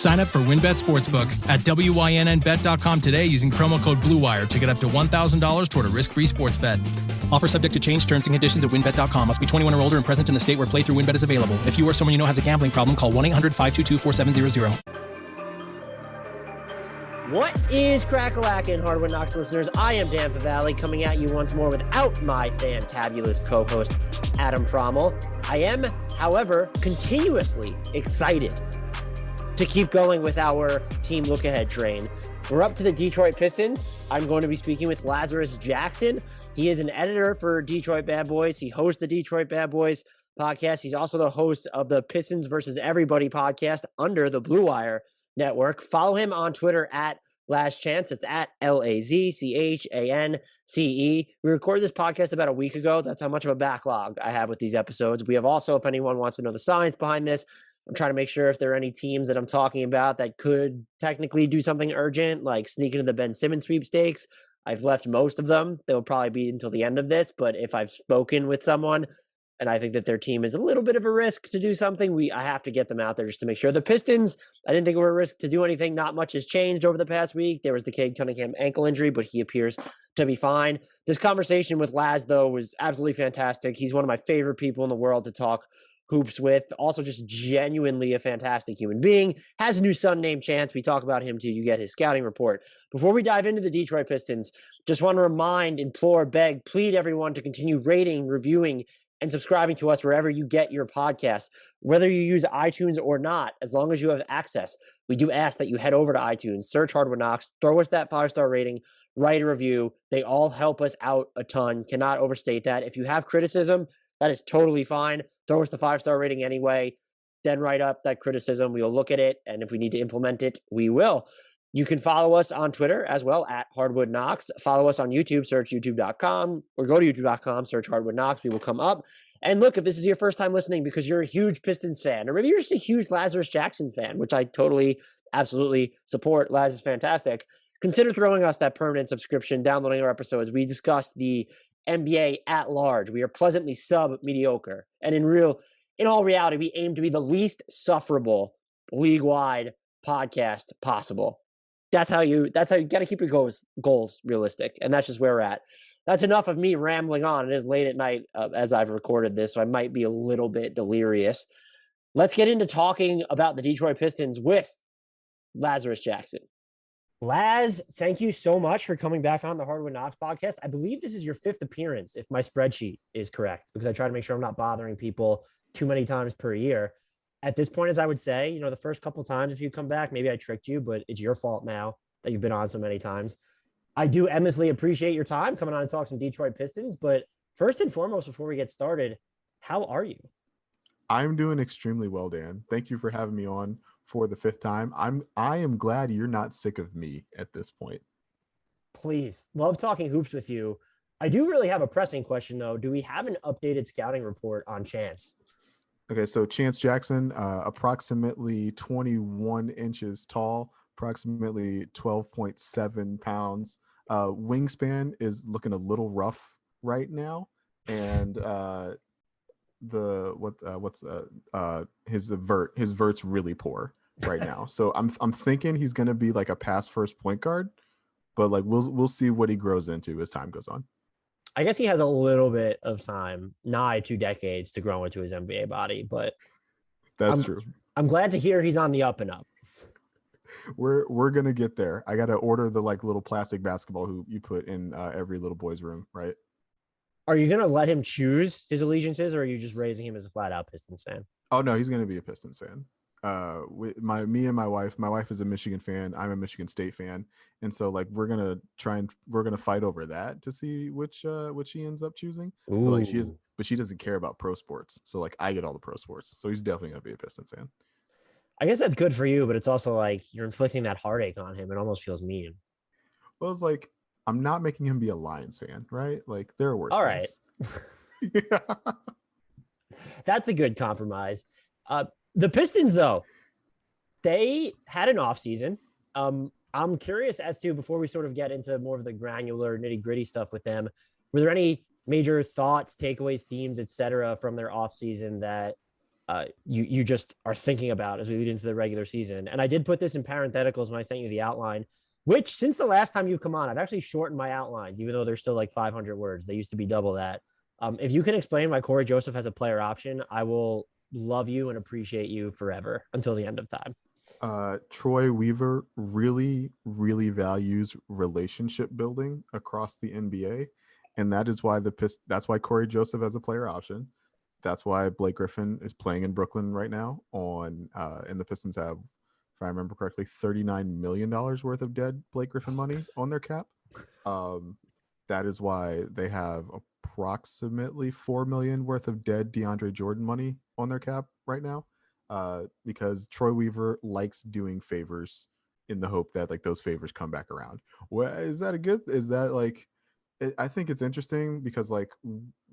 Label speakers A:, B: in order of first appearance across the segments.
A: Sign up for WynnBET Sportsbook at WYNNBet.com today using promo code BlueWire to get up to $1,000 toward a risk-free sports bet. Offer subject to change. Terms and conditions at WynnBET.com. Must be 21 or older and present in the state where playthrough WynnBET is available. If you or someone you know has a gambling problem, call 1-800-522-4700.
B: What is crack-a-lackin', Hardwood Knocks listeners? I am Dan Favale, coming at you once more without my fantabulous co-host, Adam Frommel. I am, however, continuously excited to keep going with our team look-ahead train. We're up to the Detroit Pistons. I'm going to be speaking with Lazarus Jackson. He is an editor for Detroit Bad Boys. He hosts the Detroit Bad Boys podcast. He's also the host of the Pistons versus Everybody podcast under the Blue Wire Network. Follow him on Twitter at Last Chance. It's at LAZCHANCE. We recorded this podcast about a week ago. That's how much of a backlog I have with these episodes. We have also, if anyone wants to know the science behind this, I'm trying to make sure if there are any teams that I'm talking about that could technically do something urgent, like sneak into the Ben Simmons sweepstakes. I've left most of them. They'll probably be until the end of this. But if I've spoken with someone and I think that their team is a little bit of a risk to do something, I have to get them out there just to make sure. The Pistons, I didn't think were a risk to do anything. Not much has changed over the past week. There was the Cade Cunningham ankle injury, but he appears to be fine. This conversation with Laz, though, was absolutely fantastic. He's one of my favorite people in the world to talk hoops with. Also just genuinely a fantastic human being. Has a new son named Chance. We talk about him too. You get his scouting report. Before we dive into the Detroit Pistons, just want to remind, implore, beg, plead everyone to continue rating, reviewing, and subscribing to us wherever you get your podcasts. Whether you use iTunes or not, as long as you have access, we do ask that you head over to iTunes, search Hardwood Knocks, throw us that 5-star rating, write a review. They all help us out a ton. Cannot overstate that. If you have criticism, that is totally fine. Throw us the 5-star rating anyway, then write up that criticism. We will look at it, and if we need to implement it, we will. You can follow us on Twitter as well at Hardwood Knocks. Follow us on YouTube, search youtube.com, or go to youtube.com, search Hardwood Knocks. We will come up. And look, if this is your first time listening because you're a huge Pistons fan, or maybe you're just a huge Lazarus Jackson fan, which I totally, absolutely support. Laz is fantastic. Consider throwing us that permanent subscription, downloading our episodes. We discuss the NBA at large. We are pleasantly sub-mediocre. And in all reality, we aim to be the least sufferable league-wide podcast possible. That's how you got to keep your goals realistic. And that's just where we're at. That's enough of me rambling on. It is late at night as I've recorded this, so I might be a little bit delirious. Let's get into talking about the Detroit Pistons with Lazarus Jackson. Laz, thank you so much for coming back on the Hardwood Knocks podcast. I believe this is your 5th appearance, if my spreadsheet is correct, because I try to make sure I'm not bothering people too many times per year. At this point, as I would say, the first couple of times if you come back, maybe I tricked you, but it's your fault now that you've been on so many times. I do endlessly appreciate your time coming on and talk some Detroit Pistons, but first and foremost, before we get started, how are you?
C: I'm doing extremely well, Dan. Thank you for having me on for the 5th time. I am glad you're not sick of me at this point.
B: Please. Love talking hoops with you. I do really have a pressing question, though. Do we have an updated scouting report on Chance?
C: Okay, so Chance Jackson, approximately 21 inches tall, approximately 12.7 pounds. Wingspan is looking a little rough right now, and his vert's really poor right now. So I'm thinking he's gonna be like a pass first point guard, but like we'll see what he grows into as time goes on.
B: I guess he has a little bit of time, nigh 2 decades, to grow into his NBA body, but
C: that's true.
B: I'm glad to hear he's on the up and up.
C: We're gonna get there. I gotta order the like little plastic basketball hoop you put in every little boy's room, right?
B: Are you gonna let him choose his allegiances, or are you just raising him as a flat out Pistons fan?
C: Oh no, he's gonna be a Pistons fan. Me and my wife is a Michigan fan. I'm a Michigan State fan, and so like we're gonna fight over that to see which she ends up choosing. But she doesn't care about pro sports, so like I get all the pro sports. So he's definitely gonna be a Pistons fan.
B: I guess that's good for you, but it's also like you're inflicting that heartache on him. It almost feels mean.
C: Well, it's like I'm not making him be a Lions fan, right? Like there are worse.
B: All
C: things.
B: Right. Yeah. That's a good compromise. The Pistons, though, they had an offseason. I'm curious as to, before we sort of get into more of the granular nitty-gritty stuff with them, were there any major thoughts, takeaways, themes, etc. from their offseason that you just are thinking about as we lead into the regular season. And I did put this in parentheticals when I sent you the outline, which since the last time you've come on, I've actually shortened my outlines, even though they're still like 500 words. They used to be double that. If you can explain why Corey Joseph has a player option, I will love you and appreciate you forever until the end of time.
C: Troy Weaver really, really values relationship building across the NBA. And that is why that's why Corey Joseph has a player option. That's why Blake Griffin is playing in Brooklyn right now and the Pistons have, if I remember correctly, $39 million worth of dead Blake Griffin money on their cap. That is why they have approximately $4 million worth of dead DeAndre Jordan money on their cap right now. Because Troy Weaver likes doing favors in the hope that like those favors come back around. Well, is that like, I think it's interesting because like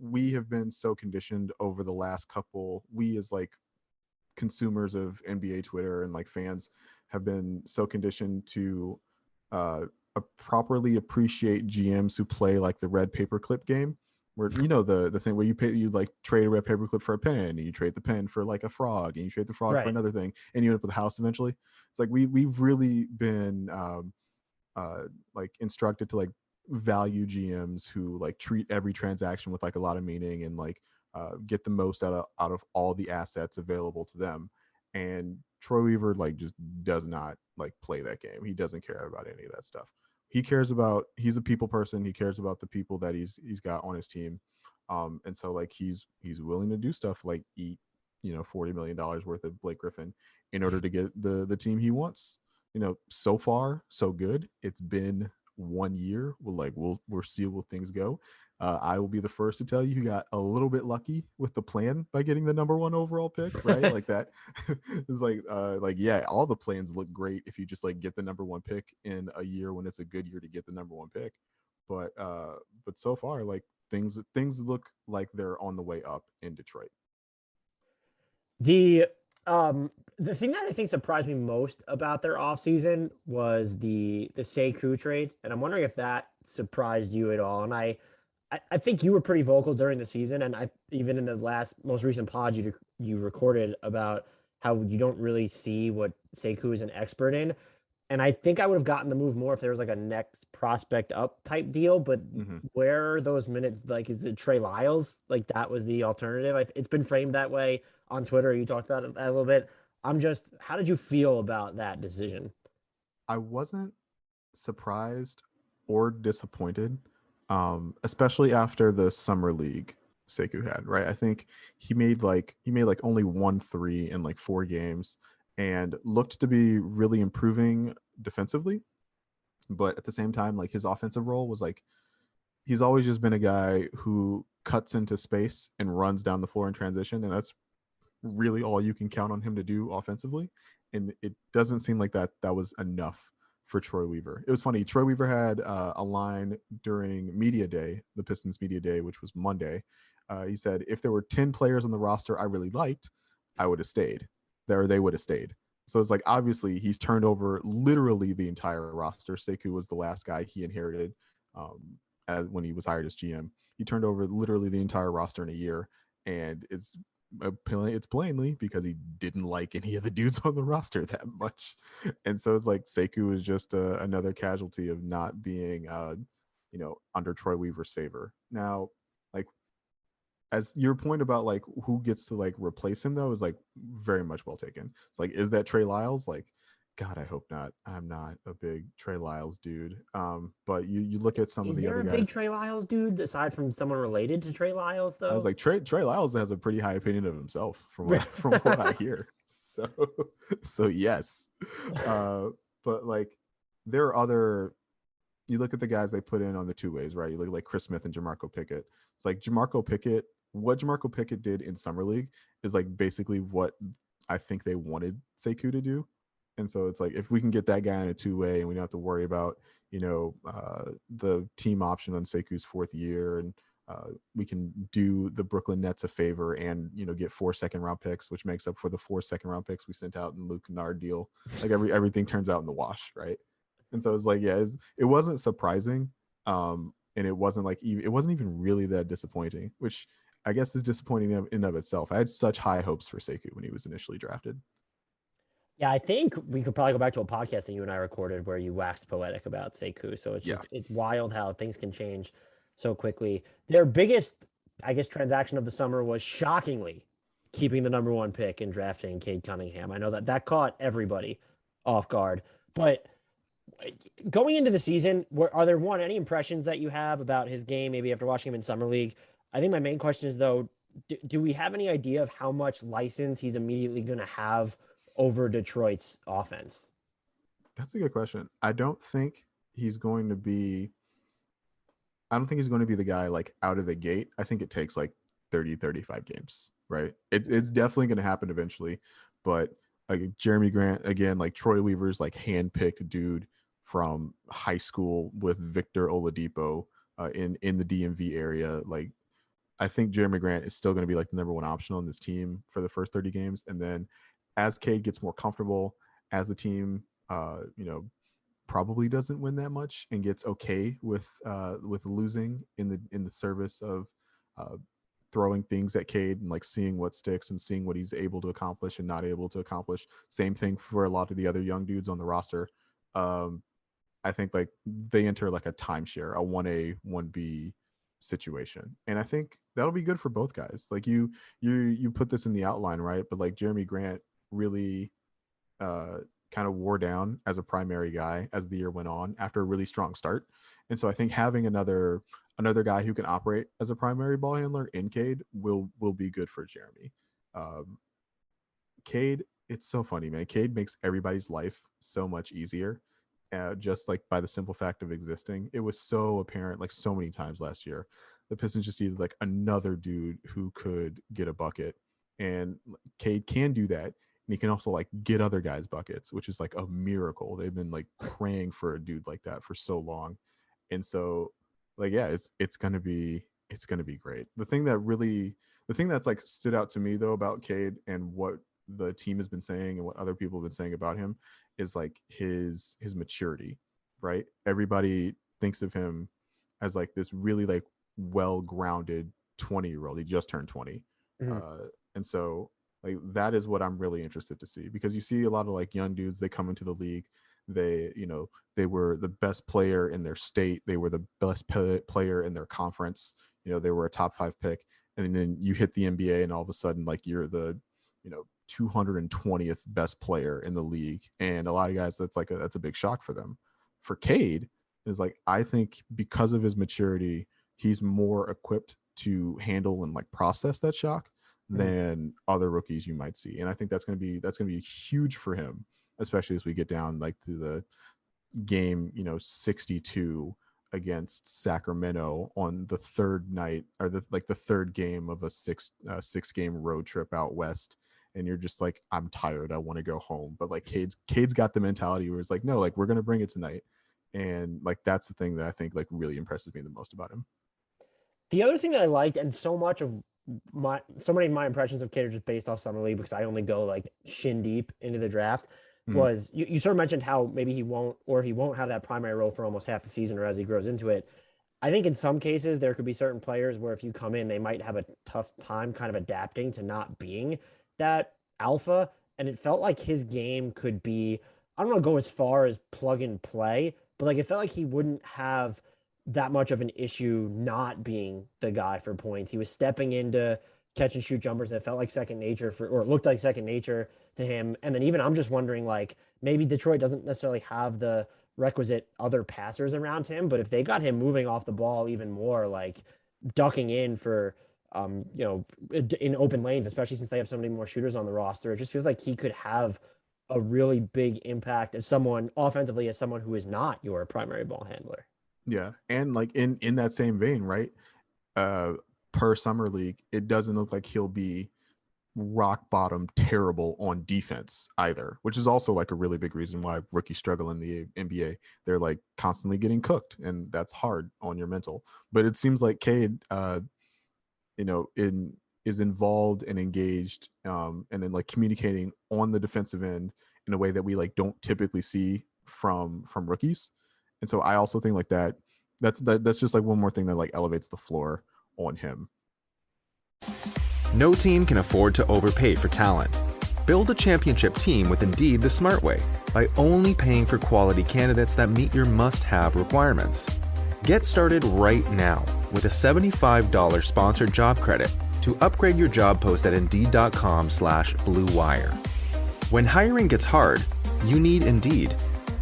C: we have been so conditioned over the last couple, we as like consumers of NBA Twitter and like fans have been so conditioned to properly appreciate GMs who play like the red paperclip game, where the thing where you like trade a red paperclip for a pen, and you trade the pen for like a frog, and you trade the frog for another thing, and you end up with a house eventually. It's like we've really been like instructed to like value GMs who like treat every transaction with like a lot of meaning and like get the most out of all the assets available to them. And Troy Weaver like just does not like play that game. He doesn't care about any of that stuff. He's a people person. He cares about the people that he's got on his team. And so like he's willing to do stuff like eat, $40 million worth of Blake Griffin in order to get the team he wants. So far so good. It's been 1 year. We'll see where things go. I will be the first to tell you he got a little bit lucky with the plan by getting the number 1 overall pick, right? Like that is like yeah, all the plans look great if you just like get the number 1 pick in a year when it's a good year to get the number 1 pick. But so far like things look like they're on the way up in Detroit.
B: The thing that I think surprised me most about their offseason was the Sekou trade, and I'm wondering if that surprised you at all. And I think you were pretty vocal during the season, and even in the most recent pod you recorded about how you don't really see what Sekou is an expert in. And I think I would have gotten the move more if there was like a next prospect up type deal. But where are those minutes? Like, is it Trey Lyles? Like that was the alternative. It's been framed that way on Twitter. You talked about it a little bit. How did you feel about that decision?
C: I wasn't surprised or disappointed. Especially after the summer league Sekou had, right? I think he made like only 1 3 in like 4 games and looked to be really improving defensively. But at the same time, like his offensive role was like, he's always just been a guy who cuts into space and runs down the floor in transition. And that's really all you can count on him to do offensively. And it doesn't seem like that was enough for Troy Weaver. It was funny. Troy Weaver had a line during media day, the Pistons media day, which was Monday. He said, if there were 10 players on the roster I really liked, I would have stayed there. They would have stayed. So it's like, obviously he's turned over literally the entire roster. Sekou was the last guy he inherited when he was hired as GM. He turned over literally the entire roster in a year. And it's plainly because he didn't like any of the dudes on the roster that much. And so it's like Sekou is just another casualty of not being under Troy Weaver's favor. Now, like, as your point about like who gets to like replace him though is like very much well taken. It's like, is that Trey Lyles? Like, God, I hope not. I'm not a big Trey Lyles dude. But you look at some of the other guys. Is there a
B: big Trey Lyles dude aside from someone related to Trey Lyles though?
C: I was like, Trey Lyles has a pretty high opinion of himself from what I hear. So yes. But like there are other, you look at the guys they put in on the 2 ways, right? You look at like Chris Smith and Jamarco Pickett. It's like what Jamarco Pickett did in Summer League is like basically what I think they wanted Sekou to do. And so it's like, if we can get that guy in a 2-way and we don't have to worry about, the team option on Sekou's 4th year, and we can do the Brooklyn Nets a favor and, get 4 second-round picks, which makes up for the 4 second-round picks we sent out in the Luka Kennard deal. Like everything turns out in the wash, right? And so it's like, yeah, it wasn't surprising. And it wasn't even really that disappointing, which I guess is disappointing in and of itself. I had such high hopes for Sekou when he was initially drafted.
B: Yeah, I think we could probably go back to a podcast that you and I recorded where you waxed poetic about Sekou. So it's
C: Yeah.
B: just it's wild how things can change so quickly. Their biggest, I guess, transaction of the summer was shockingly keeping the number one pick and drafting Cade Cunningham. I know that caught everybody off guard, but going into the season, are there any impressions that you have about his game? Maybe after watching him in summer league. I think my main question is though, do we have any idea of how much license he's immediately going to have over Detroit's offense?
C: That's a good question. I don't think he's going to be the guy like out of the gate. I think it takes like 30, 35 games, right? It's definitely going to happen eventually. But like Jerami Grant, again, like Troy Weaver's like handpicked dude from high school with Victor Oladipo in the DMV area. Like, I think Jerami Grant is still going to be like the number one option on this team for the first 30 games. And then as Cade gets more comfortable, as the team, probably doesn't win that much and gets okay with losing in the service of throwing things at Cade and like seeing what sticks and seeing what he's able to accomplish and not able to accomplish. Same thing for a lot of the other young dudes on the roster. I think like they enter like a timeshare, a 1A, 1B situation. And I think that'll be good for both guys. Like you put this in the outline, right? But like Jerami Grant really kind of wore down as a primary guy as the year went on after a really strong start. And so I think having another guy who can operate as a primary ball handler in Cade will be good for Jerami. Cade, it's so funny, man. Cade makes everybody's life so much easier. Just like by the simple fact of existing. It was so apparent like so many times last year. The Pistons just needed like another dude who could get a bucket. And Cade can do that. And he can also like get other guys buckets, which is like a miracle. They've been like praying for a dude like that for so long. And so like, yeah, it's gonna be great. The thing that's like stood out to me though about Cade and what the team has been saying and what other people have been saying about him is like his maturity, right? Everybody thinks of him as like this really like well-grounded 20-year-old. He just turned 20. Mm-hmm. And so like that is what I'm really interested to see, because you see a lot of like young dudes, they come into the league, they were the best player in their state, they were the best player in their conference, they were a top 5 pick, and then you hit the NBA and all of a sudden like you're the 220th best player in the league. And a lot of guys, that's a big shock for them. For Cade is like, I think because of his maturity, he's more equipped to handle and like process that shock than other rookies you might see. And I think that's going to be huge for him, especially as we get down like to the game, 62 against Sacramento on the third night, or the third game of a six game road trip out west. And you're just like, I'm tired, I want to go home. But like Cade's got the mentality where it's like, no, like we're gonna bring it tonight. And like that's the thing that I think like really impresses me the most about him.
B: The other thing that I liked, and so many of my impressions of Cade are just based off summer league because I only go like shin deep into the draft, was you sort of mentioned how maybe he won't have that primary role for almost half the season or as he grows into it. I think in some cases there could be certain players where if you come in, they might have a tough time kind of adapting to not being that alpha. And it felt like his game could be, I don't want to go as far as plug and play, but like it felt like he wouldn't have that much of an issue not being the guy for points. He was stepping into catch and shoot jumpers that felt like second nature or it looked like second nature to him. And then even I'm just wondering, like, maybe Detroit doesn't necessarily have the requisite other passers around him, but if they got him moving off the ball even more, like ducking in for, in open lanes, especially since they have so many more shooters on the roster, it just feels like he could have a really big impact as someone offensively, as someone who is not your primary ball handler.
C: Yeah. And like in that same vein, right? Per summer league, it doesn't look like he'll be rock bottom terrible on defense either, which is also like a really big reason why rookies struggle in the NBA. They're like constantly getting cooked, and that's hard on your mental. But it seems like Cade, is involved and engaged, and then like communicating on the defensive end in a way that we like don't typically see from rookies. And so I also think like that's just like one more thing that like elevates the floor on him.
D: No team can afford to overpay for talent. Build a championship team with Indeed the smart way by only paying for quality candidates that meet your must-have requirements. Get started right now with a $75 sponsored job credit to upgrade your job post at Indeed.com/Blue Wire. When hiring gets hard, you need Indeed,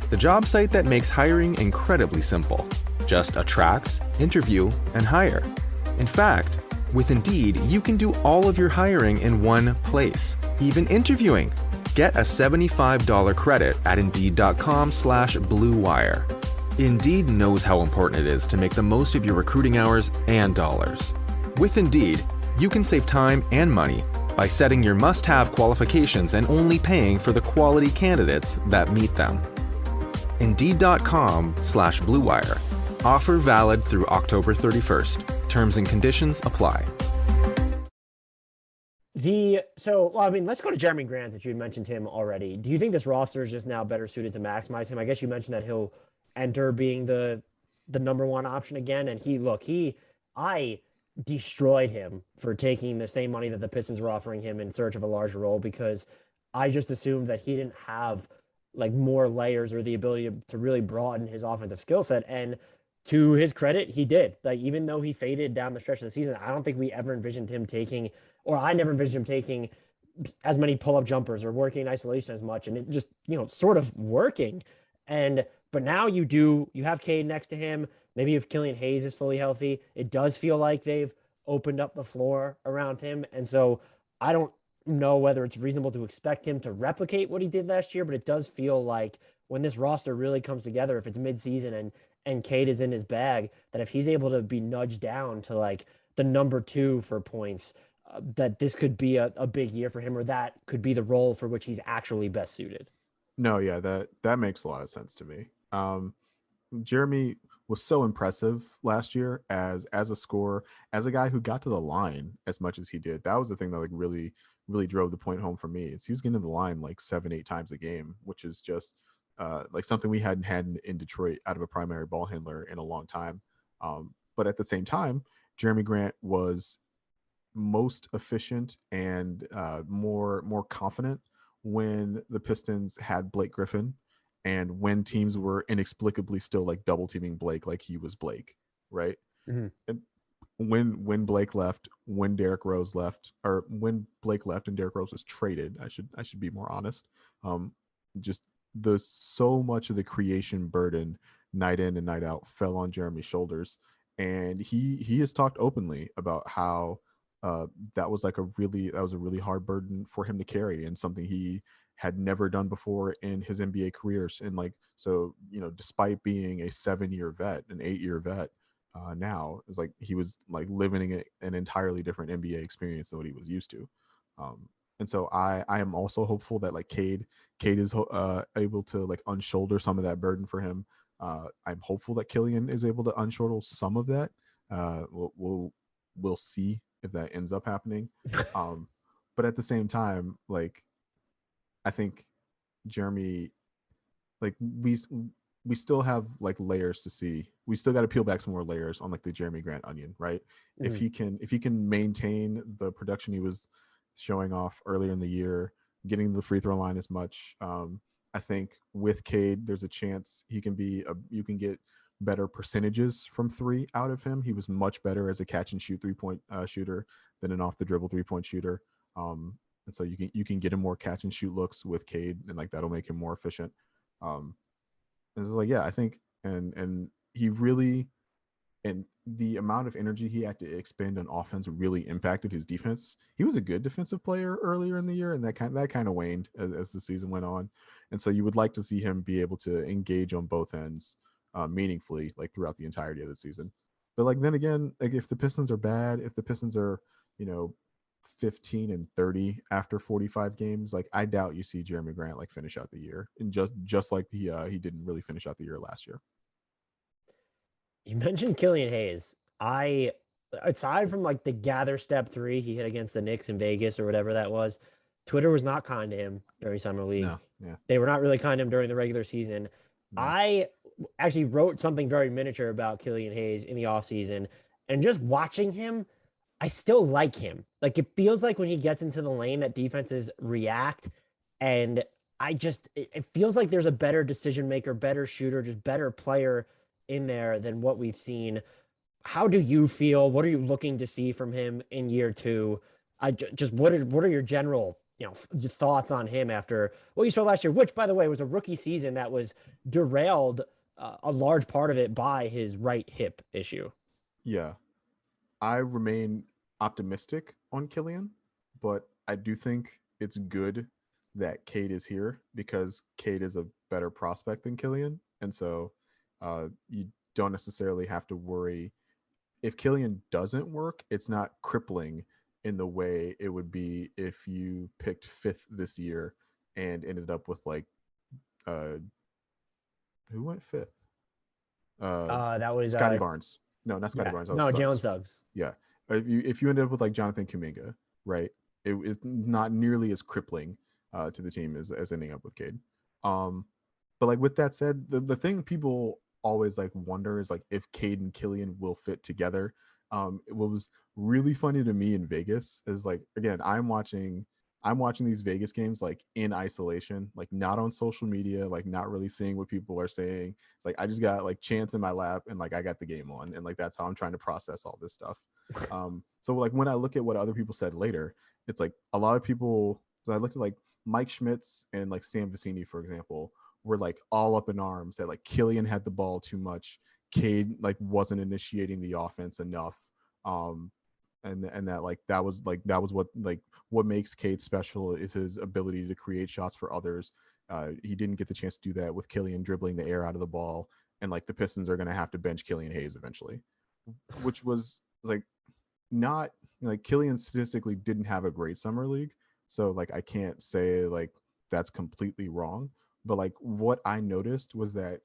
D: the job site that makes hiring incredibly simple. Just attract, interview, and hire. In fact, with Indeed, you can do all of your hiring in one place, even interviewing. Get a $75 credit at Indeed.com/Blue Wire. Indeed knows how important it is to make the most of your recruiting hours and dollars. With Indeed, you can save time and money by setting your must-have qualifications and only paying for the quality candidates that meet them. Indeed.com/Blue Wire. Offer valid through October 31st. Terms and conditions apply.
B: Let's go to Jerami Grant, that you had mentioned him already. Do you think this roster is just now better suited to maximize him? I guess you mentioned that he'll enter being the number one option again. And I destroyed him for taking the same money that the Pistons were offering him in search of a larger role, because I just assumed that he didn't have like more layers or the ability to really broaden his offensive skill set. And to his credit, he did. Like, even though he faded down the stretch of the season, I don't think we ever envisioned him taking, or I never envisioned him taking as many pull-up jumpers or working in isolation as much. And it just, sort of working. But now you have Cade next to him. Maybe if Killian Hayes is fully healthy, it does feel like they've opened up the floor around him. And so I don't know whether it's reasonable to expect him to replicate what he did last year, but it does feel like when this roster really comes together, if it's midseason and Cade is in his bag, that if he's able to be nudged down to like the number 2 for points, that this could be a big year for him, or that could be the role for which he's actually best suited.
C: No, yeah, that makes a lot of sense to me. Jerami was so impressive last year as a scorer, as a guy who got to the line as much as he did. That was the thing that like really drove the point home for me. Is he was getting to the line like 7-8 times a game, which is just like something we hadn't had in Detroit out of a primary ball handler in a long time. But at the same time, Jerami Grant was most efficient and more confident when the Pistons had Blake Griffin, and when teams were inexplicably still like double teaming Blake like he was Blake, right? Mm-hmm. And when Blake left, when Derrick Rose left, or when Blake left and Derrick Rose was traded, I should be more honest. Just so much of the creation burden night in and night out fell on Jerami's shoulders, and he has talked openly about how that was a really hard burden for him to carry, and something he had never done before in his NBA careers. And despite being a 7-year vet, an 8-year vet, now it's like he was like living an entirely different NBA experience than what he was used to. And so I am also hopeful that like Cade is able to like unshoulder some of that burden for him. I'm hopeful that Killian is able to unshoulder some of that. We'll see if that ends up happening. But at the same time, like, I think Jerami, like we still have like layers to see. We still got to peel back some more layers on like the Jerami Grant onion, right? Mm. If he can maintain the production he was showing off earlier in the year, getting the free throw line as much, I think with Cade, there's a chance you can get better percentages from 3 out of him. He was much better as a catch and shoot 3-point shooter than an off the dribble 3-point shooter. And so you can get him more catch and shoot looks with Cade, and like that'll make him more efficient. And it's like, yeah, I think and he really, and the amount of energy he had to expend on offense really impacted his defense. He was a good defensive player earlier in the year, and that kind of waned as the season went on. And so you would like to see him be able to engage on both ends meaningfully, like throughout the entirety of the season. But like then again, like if the Pistons are bad, if the Pistons are 15-30 after 45 games, like I doubt you see Jerami Grant like finish out the year, and just like he didn't really finish out the year last year.
B: You mentioned Killian Hayes. Aside from like the gather step 3 he hit against the Knicks in Vegas or whatever that was, Twitter was not kind to him during summer league. No, yeah. They were not really kind to him during the regular season. No. I actually wrote something very miniature about Killian Hayes in the offseason, and just watching him, I still like him. Like, it feels like when he gets into the lane that defenses react, and it feels like there's a better decision maker, better shooter, just better player in there than what we've seen. How do you feel? What are you looking to see from him in year two? What are your general thoughts on him after what you saw last year, which by the way was a rookie season that was derailed a large part of it by his right hip issue.
C: Yeah, I remain optimistic on Killian, but I do think it's good that Cade is here because Cade is a better prospect than Killian, and so you don't necessarily have to worry if Killian doesn't work. It's not crippling in the way it would be if you picked fifth this year and ended up with like who went fifth?
B: That was
C: Scotty Barnes. No, not Scotty Barnes.
B: No, Jalen Suggs.
C: Yeah, if you ended up with like Jonathan Kuminga, right? It's not nearly as crippling to the team as ending up with Cade. But like with that said, the thing people always like wonder is like if Cade and Killian will fit together. What was really funny to me in Vegas is like, again, I'm watching these Vegas games like in isolation, like not on social media, like not really seeing what people are saying. It's like I just got like chance in my lap and like I got the game on, and like that's how I'm trying to process all this stuff. So like when I look at what other people said later, it's like a lot of people. So I looked at like Mike Schmitz and like Sam Vecini, for example, were like all up in arms that like Killian had the ball too much, Cade like wasn't initiating the offense enough, and that like that was what makes Cade special is his ability to create shots for others. He didn't get the chance to do that with Killian dribbling the air out of the ball, and like the Pistons are going to have to bench Killian Hayes eventually, which was like not like Killian statistically didn't have a great summer league, so like I can't say like that's completely wrong. But like what I noticed was that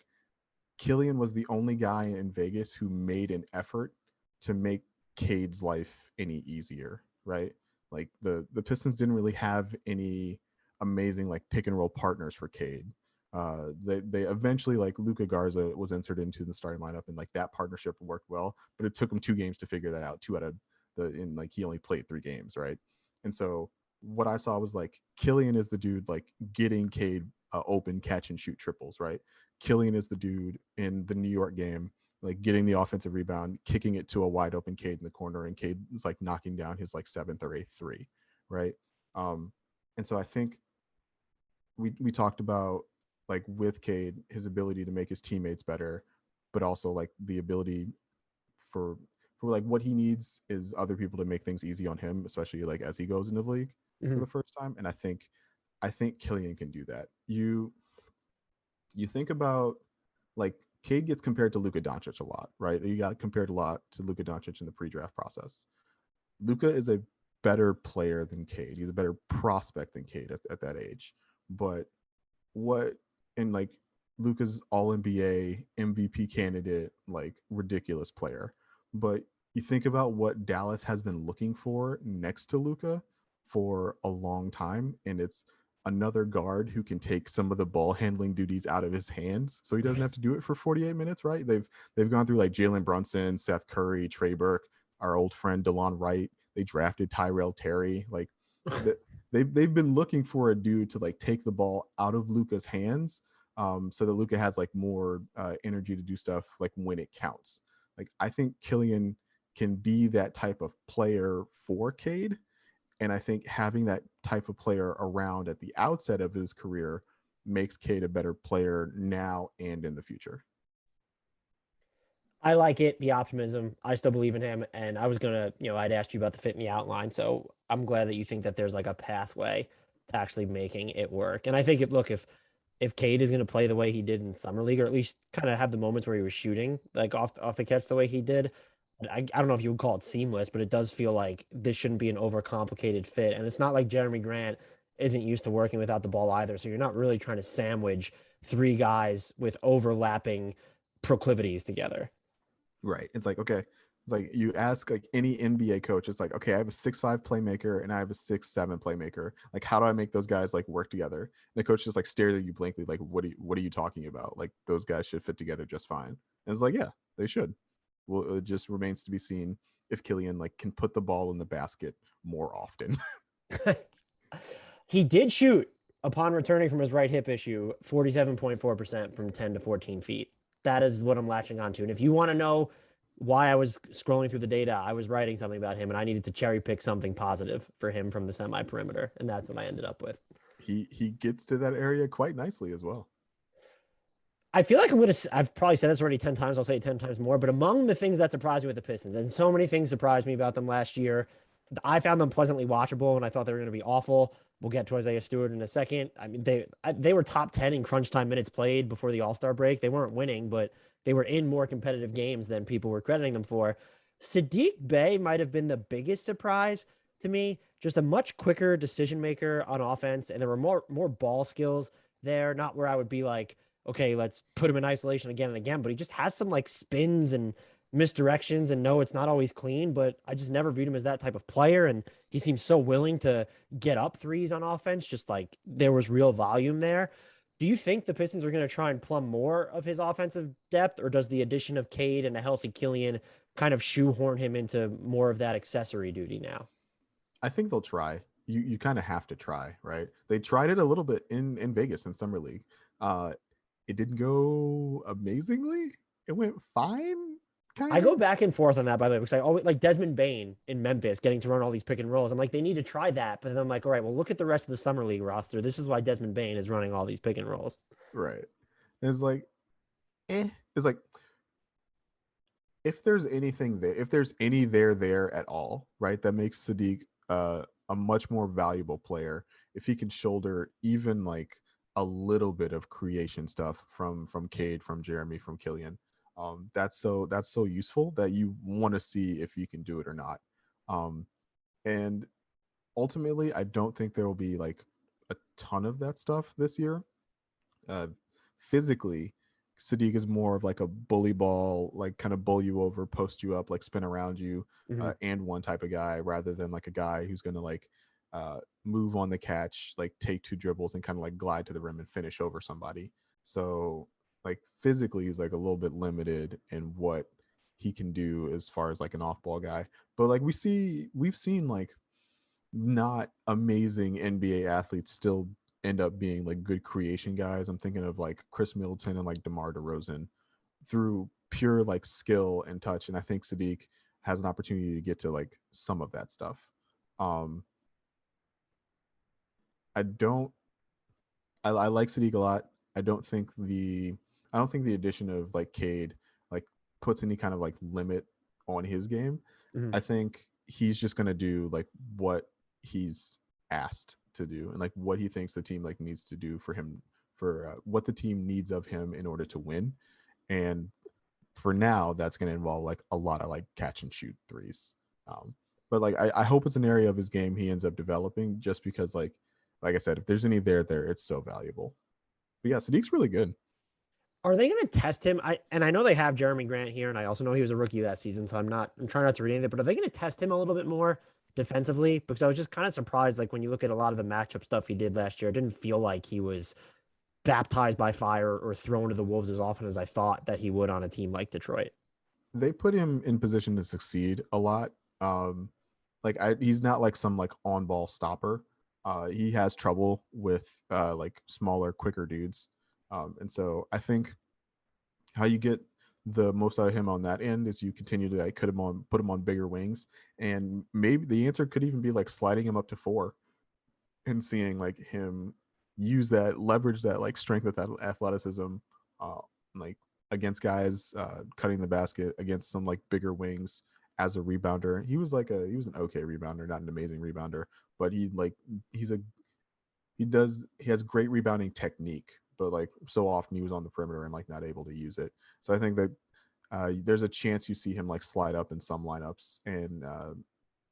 C: Killian was the only guy in Vegas who made an effort to make Cade's life any easier, right? Like the Pistons didn't really have any amazing like pick and roll partners for Cade. They eventually like Luka Garza was inserted into the starting lineup, and like that partnership worked well, but it took him 2 games to figure that out. 2 out of like he only played 3 games, right? And so what I saw was like Killian is the dude like getting Cade open catch and shoot triples, right? Killian is the dude in the New York game, like getting the offensive rebound, kicking it to a wide open Cade in the corner, and Cade is like knocking down his like 7th or 8th three, right? And so I think we talked about like with Cade, his ability to make his teammates better, but also like the ability for like what he needs is other people to make things easy on him, especially like as he goes into the league for the first time. And I think Killian can do that. You think about like Cade gets compared to Luka Doncic a lot, right? You got compared a lot to Luka Doncic in the pre-draft process. Luka is a better player than Cade. He's a better prospect than Cade at that age. But like Luka's all-NBA MVP candidate, like ridiculous player. But you think about what Dallas has been looking for next to Luka for a long time, and it's another guard who can take some of the ball handling duties out of his hands, so he doesn't have to do it for 48 minutes, right? They've gone through like Jalen Brunson, Seth Curry, Trey Burke, our old friend DeLon Wright. They drafted Tyrell Terry. Like they've been looking for a dude to like take the ball out of Luka's hands, so that Luka has like more energy to do stuff like when it counts. Like I think Killian can be that type of player for Cade. And I think having that type of player around at the outset of his career makes Cade a better player now and in the future.
B: I like it, the optimism. I still believe in him. And I was going to, I'd asked you about the fit in the outline. So I'm glad that you think that there's like a pathway to actually making it work. And I think if Cade is going to play the way he did in summer league, or at least kind of have the moments where he was shooting like off the catch the way he did, I don't know if you would call it seamless, but it does feel like this shouldn't be an overcomplicated fit. And it's not like Jerami Grant isn't used to working without the ball either. So you're not really trying to sandwich 3 guys with overlapping proclivities together.
C: Right. It's like, okay. It's like you ask like any NBA coach, it's like, okay, I have a 6'5" playmaker and I have a 6'7" playmaker. Like, how do I make those guys like work together? And the coach just like stares at you blankly, like, what are you talking about? Like, those guys should fit together just fine. And it's like, yeah, they should. Well, it just remains to be seen if Killian like can put the ball in the basket more often.
B: He did shoot upon returning from his right hip issue 47.4% from 10 to 14 feet. That is what I'm latching onto. And if you want to know why I was scrolling through the data, I was writing something about him and I needed to cherry pick something positive for him from the semi perimeter. And that's what I ended up with.
C: He gets to that area quite nicely as well.
B: I feel like I've probably said this already 10 times. I'll say it 10 times more, but among the things that surprised me with the Pistons, and so many things surprised me about them last year, I found them pleasantly watchable and I thought they were going to be awful. We'll get to Isaiah Stewart in a second. I mean, they were top 10 in crunch time minutes played before the All-Star break. They weren't winning, but they were in more competitive games than people were crediting them for. Saddiq Bey might have been the biggest surprise to me. Just a much quicker decision maker on offense, and there were more ball skills there. Not where I would be like, okay, let's put him in isolation again and again, but he just has some like spins and misdirections, and no, it's not always clean, but I just never viewed him as that type of player. And he seems so willing to get up threes on offense, just like there was real volume there. Do you think the Pistons are going to try and plumb more of his offensive depth, or does the addition of Cade and a healthy Killian kind of shoehorn him into more of that accessory duty now?
C: I think they'll try. You kind of have to try, right? They tried it a little bit in Vegas in Summer League. It didn't go amazingly. It went fine.
B: I go back and forth on that, by the way, because I always like Desmond Bane in Memphis getting to run all these pick and rolls. I'm like, they need to try that. But then I'm like, all right, well, look at the rest of the Summer League roster. This is why Desmond Bane is running all these pick and rolls.
C: Right. It's like, It's like, if there's anything there, if there's any there at all, right, that makes Saddiq a much more valuable player if he can shoulder even like a little bit of creation stuff from Cade, from Jerami, from Killian. That's so useful that you want to see if you can do it or not. And ultimately, I don't think there will be like a ton of that stuff this year. Physically, Saddiq is more of like a bully ball, like kind of bull you over, post you up, like spin around you, and one type of guy, rather than like a guy who's going to like move on the catch, like take two dribbles and kind of like glide to the rim and finish over somebody. So like physically he's like a little bit limited in what he can do as far as like an off-ball guy. But like we've seen like not amazing NBA athletes still end up being like good creation guys. I'm thinking of like Chris Middleton and like DeMar DeRozan through pure like skill and touch. And I think Saddiq has an opportunity to get to like some of that stuff. I like Saddiq a lot. I don't think the addition of like Cade like puts any kind of like limit on his game. I think he's just going to do like what he's asked to do and like what he thinks the team like needs to do for him, for what the team needs of him in order to win. And for now, that's going to involve like a lot of like catch and shoot threes. But like I hope it's an area of his game he ends up developing, just because like I said, if there's any there, it's so valuable. But yeah, Saddiq's really good.
B: Are they going to test him? I know they have Jerami Grant here, and I also know he was a rookie that season, so I'm trying not to read anything, but are they going to test him a little bit more defensively? Because I was just kind of surprised, like when you look at a lot of the matchup stuff he did last year, it didn't feel like he was baptized by fire or thrown to the wolves as often as I thought that he would on a team like Detroit.
C: They put him in position to succeed a lot. He's not like some like on-ball stopper. He has trouble with like smaller, quicker dudes. And so I think how you get the most out of him on that end is you continue to like put him on bigger wings, and maybe the answer could even be like sliding him up to 4 and seeing like him leverage that like strength with that athleticism, like against guys cutting the basket against some like bigger wings as a rebounder. He was an okay rebounder, not an amazing rebounder, but he has great rebounding technique. But like so often he was on the perimeter and like not able to use it. So I think that there's a chance you see him like slide up in some lineups and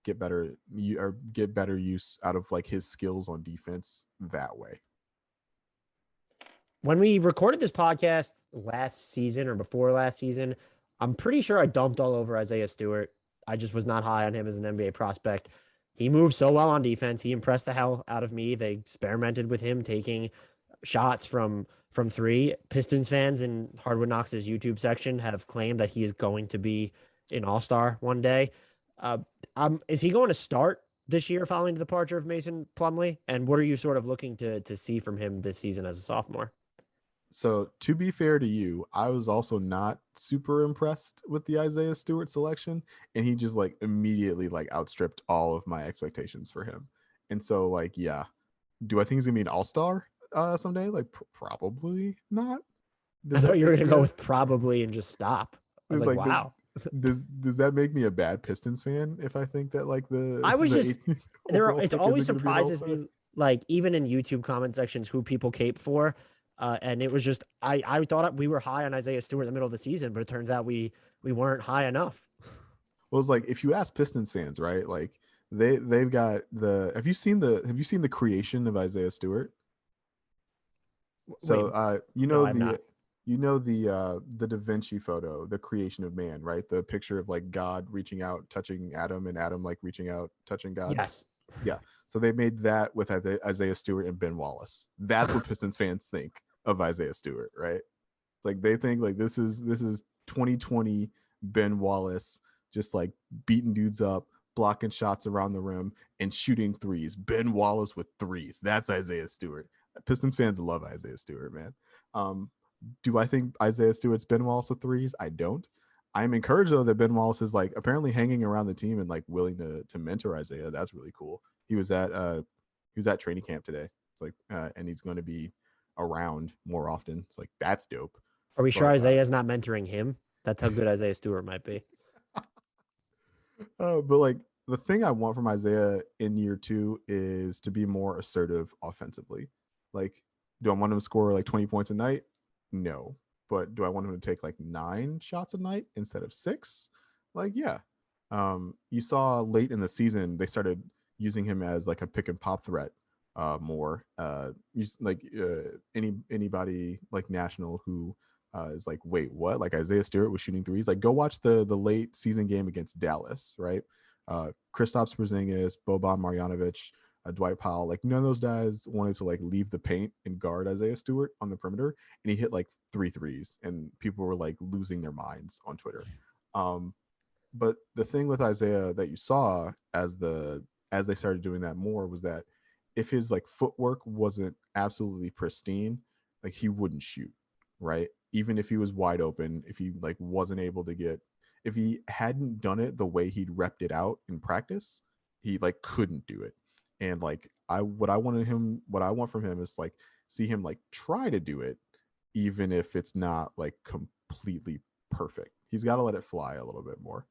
C: get better use out of like his skills on defense that way.
B: When we recorded this podcast last season or before last season, I'm pretty sure I dumped all over Isaiah Stewart. I just was not high on him as an NBA prospect. He moved so well on defense. He impressed the hell out of me. They experimented with him taking shots from 3. Pistons fans in Hardwood Knocks' YouTube section have claimed that he is going to be an all-star one day. Is he going to start this year following the departure of Mason Plumlee? And what are you sort of looking to see from him this season as a sophomore?
C: So to be fair to you, I was also not super impressed with the Isaiah Stewart selection, and he just like immediately like outstripped all of my expectations for him. And so like, yeah, do I think he's gonna be an all-star someday? Like probably not.
B: I thought you were gonna go with probably and just stop. I was like, wow.
C: Does that make me a bad Pistons fan if I think that like
B: it always surprises me, like even in YouTube comment sections, who people cape for. And it was just, I thought we were high on Isaiah Stewart in the middle of the season, but it turns out we weren't high enough.
C: Well, it's like, if you ask Pistons fans, right? Like they've got have you seen the creation of Isaiah Stewart? So, the Da Vinci photo, the creation of man, right? The picture of like God reaching out, touching Adam, and Adam like reaching out, touching God.
B: Yes.
C: Yeah. So they made that with Isaiah Stewart and Ben Wallace. That's what Pistons fans think of Isaiah Stewart, right? It's like they think like this is 2020 Ben Wallace just like beating dudes up, blocking shots around the rim, and shooting threes. Ben Wallace with threes. That's Isaiah Stewart. Pistons fans love Isaiah Stewart, man. Do I think Isaiah Stewart's Ben Wallace with threes? I don't. I'm encouraged though that Ben Wallace is like apparently hanging around the team and like willing to mentor Isaiah. That's really cool. He was at training camp today. It's like and he's going to be around more often. It's like that's dope.
B: Are we sure Isaiah's not mentoring him? That's how good Isaiah Stewart might be.
C: But like the thing I want from Isaiah in year 2 is to be more assertive offensively. Like, do I want him to score like 20 points a night? No. But do I want him to take like 9 shots a night instead of 6? Like, yeah. You saw late in the season they started using him as like a pick and pop threat more. Anybody like national who is like, wait, what? Like Isaiah Stewart was shooting threes. Like, go watch the late season game against Dallas, right? Kristaps Porzingis, Boban Marjanovic, Dwight Powell, like none of those guys wanted to like leave the paint and guard Isaiah Stewart on the perimeter, and he hit like 3 threes, and people were like losing their minds on Twitter. But the thing with Isaiah that you saw as they started doing that more was that if his like footwork wasn't absolutely pristine, like he wouldn't shoot, right? Even if he was wide open, if he like wasn't able to if he hadn't done it the way he'd repped it out in practice, he like couldn't do it. And like what I want from him is like see him like try to do it, even if it's not like completely perfect. He's got to let it fly a little bit more.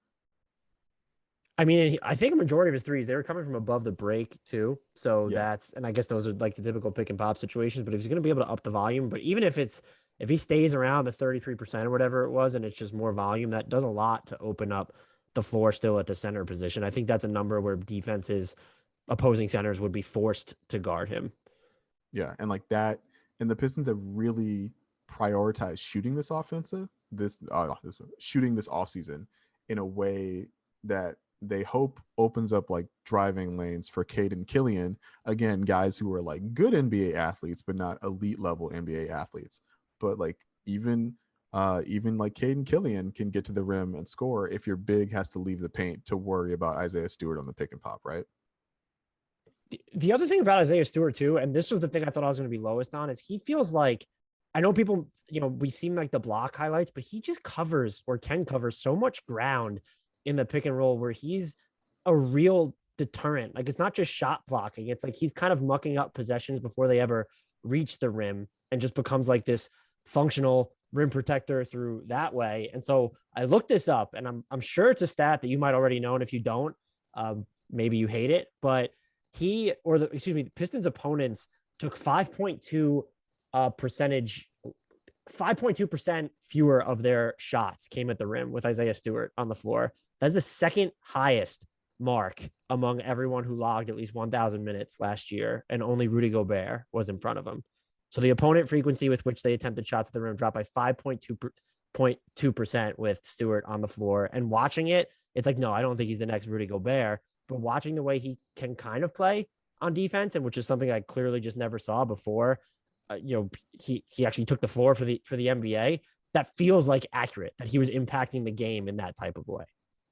B: I mean, I think a majority of his threes, they were coming from above the break too. So
C: yeah.
B: and I guess those are like the typical pick and pop situations, but if he's going to be able to up the volume, but even if he stays around the 33% or whatever it was, and it's just more volume, that does a lot to open up the floor still at the center position. I think that's a number where opposing centers would be forced to guard him.
C: Yeah. And like that, and the Pistons have really prioritized shooting this offseason in a way that they hope opens up like driving lanes for Cade and Killian. Again, guys who are like good NBA athletes, but not elite level NBA athletes. But like even like Cade and Killian can get to the rim and score if your big has to leave the paint to worry about Isaiah Stewart on the pick and pop, right?
B: The other thing about Isaiah Stewart too, and this was the thing I thought I was going to be lowest on, is he feels like, I know people, we seem like the block highlights, but he just covers or can cover so much ground in the pick and roll where he's a real deterrent. Like it's not just shot blocking. It's like he's kind of mucking up possessions before they ever reach the rim and just becomes like this functional rim protector through that way. And so I looked this up, and I'm sure it's a stat that you might already know. And if you don't, maybe you hate it, but Pistons opponents took 5.2% fewer of their shots came at the rim with Isaiah Stewart on the floor. That's the second highest mark among everyone who logged at least 1,000 minutes last year, and only Rudy Gobert was in front of him. So the opponent frequency with which they attempted shots at the rim dropped by 5.2% with Stewart on the floor. And watching it, it's like, no, I don't think he's the next Rudy Gobert. But watching the way he can kind of play on defense, and which is something I clearly just never saw before, he actually took the floor for the NBA. That feels like accurate, that he was impacting the game in that type of way.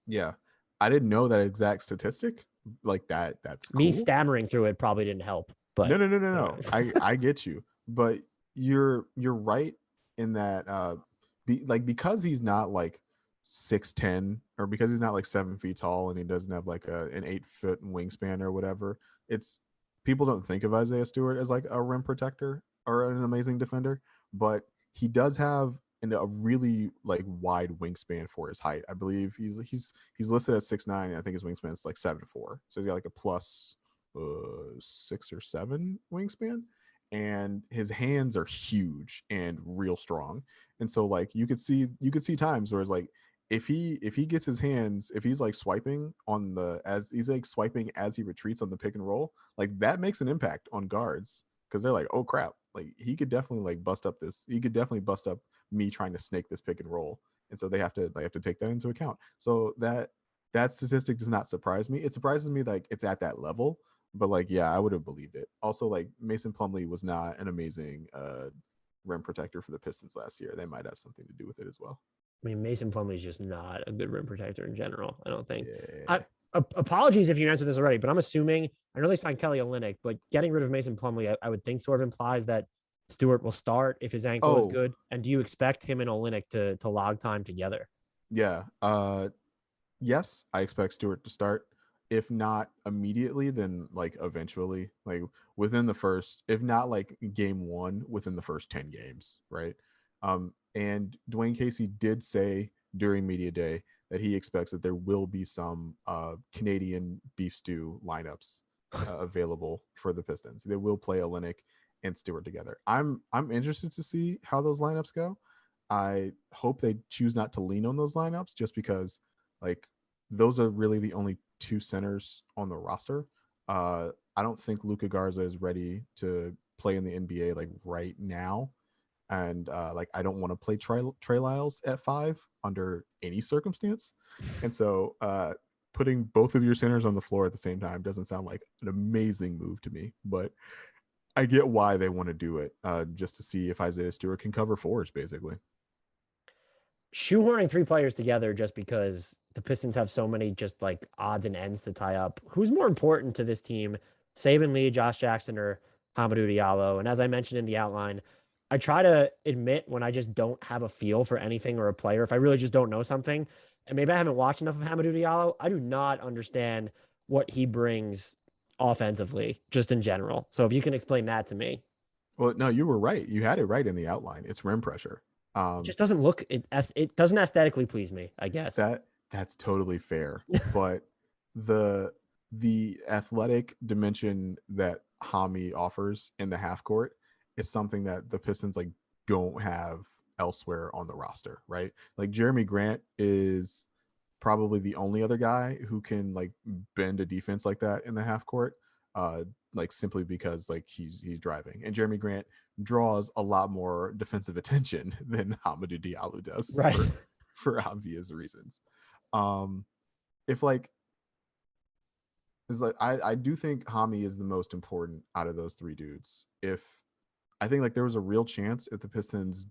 C: Yeah. I didn't know that exact statistic like that. That's cool.
B: Me stammering through it probably didn't help. But
C: No. I get you, but you're right in that because he's not like 6'10", or because he's not like 7 feet tall and he doesn't have like an 8-foot wingspan or whatever. It's people don't think of Isaiah Stewart as like a rim protector or an amazing defender, but he does have a really like wide wingspan for his height. I believe he's listed at 6'9". I think his wingspan is like 7'4". So he's got like a plus 6 or 7 wingspan, and his hands are huge and real strong. And so like you could see times where it's like if he gets his hands, if he's like swiping on as he retreats on the pick and roll, like that makes an impact on guards, because they're like, oh crap, like he could definitely bust up me trying to snake this pick and roll. And so they have to take that into account. So that statistic does not surprise me. It surprises me like it's at that level, but like, yeah, I would have believed it. Also, like Mason Plumlee was not an amazing rim protector for the Pistons last year. They might have something to do with it as well.
B: I mean, Mason Plumlee is just not a good rim protector in general, I don't think.
C: Yeah.
B: Apologies if you answered this already, but I'm assuming, I know they signed Kelly Olynyk, but getting rid of Mason Plumlee, I would think sort of implies that Stewart will start if his ankle is good. And do you expect him and Olynyk to log time together?
C: Yeah. Yes, I expect Stewart to start. If not immediately, then like eventually, like within the first, if not like game 1, within the first 10 games, right? And Dwayne Casey did say during media day that he expects that there will be some Canadian beef stew lineups available for the Pistons. They will play Olynyk and Stewart together. I'm interested to see how those lineups go. I hope they choose not to lean on those lineups, just because like those are really the only 2 centers on the roster. I don't think Luka Garza is ready to play in the NBA like right now. And like I don't want to play Trey Lyles at 5 under any circumstance. And so putting both of your centers on the floor at the same time doesn't sound like an amazing move to me, but I get why they want to do it, just to see if Isaiah Stewart can cover 4s, basically.
B: Shoehorning 3 players together just because the Pistons have so many just like odds and ends to tie up. Who's more important to this team, Saben Lee, Josh Jackson, or Hamidou Diallo? And as I mentioned in the outline, I try to admit when I just don't have a feel for anything or a player, if I really just don't know something, and maybe I haven't watched enough of Hamidou Diallo, I do not understand what he brings offensively, just in general. So if you can explain that to me.
C: Well, no, you were right. You had it right in the outline. It's rim pressure.
B: It just doesn't look, it doesn't aesthetically please me, I guess.
C: That's totally fair. But the athletic dimension that Hami offers in the half court is something that the Pistons like don't have elsewhere on the roster, right? Like Jerami Grant is probably the only other guy who can like bend a defense like that in the half court, like simply because like he's driving, and Jerami Grant draws a lot more defensive attention than Hamidou Diallo does,
B: right?
C: for obvious reasons. If like is like I do think Hami is the most important out of those 3 dudes. If I think like there was a real chance if the Pistons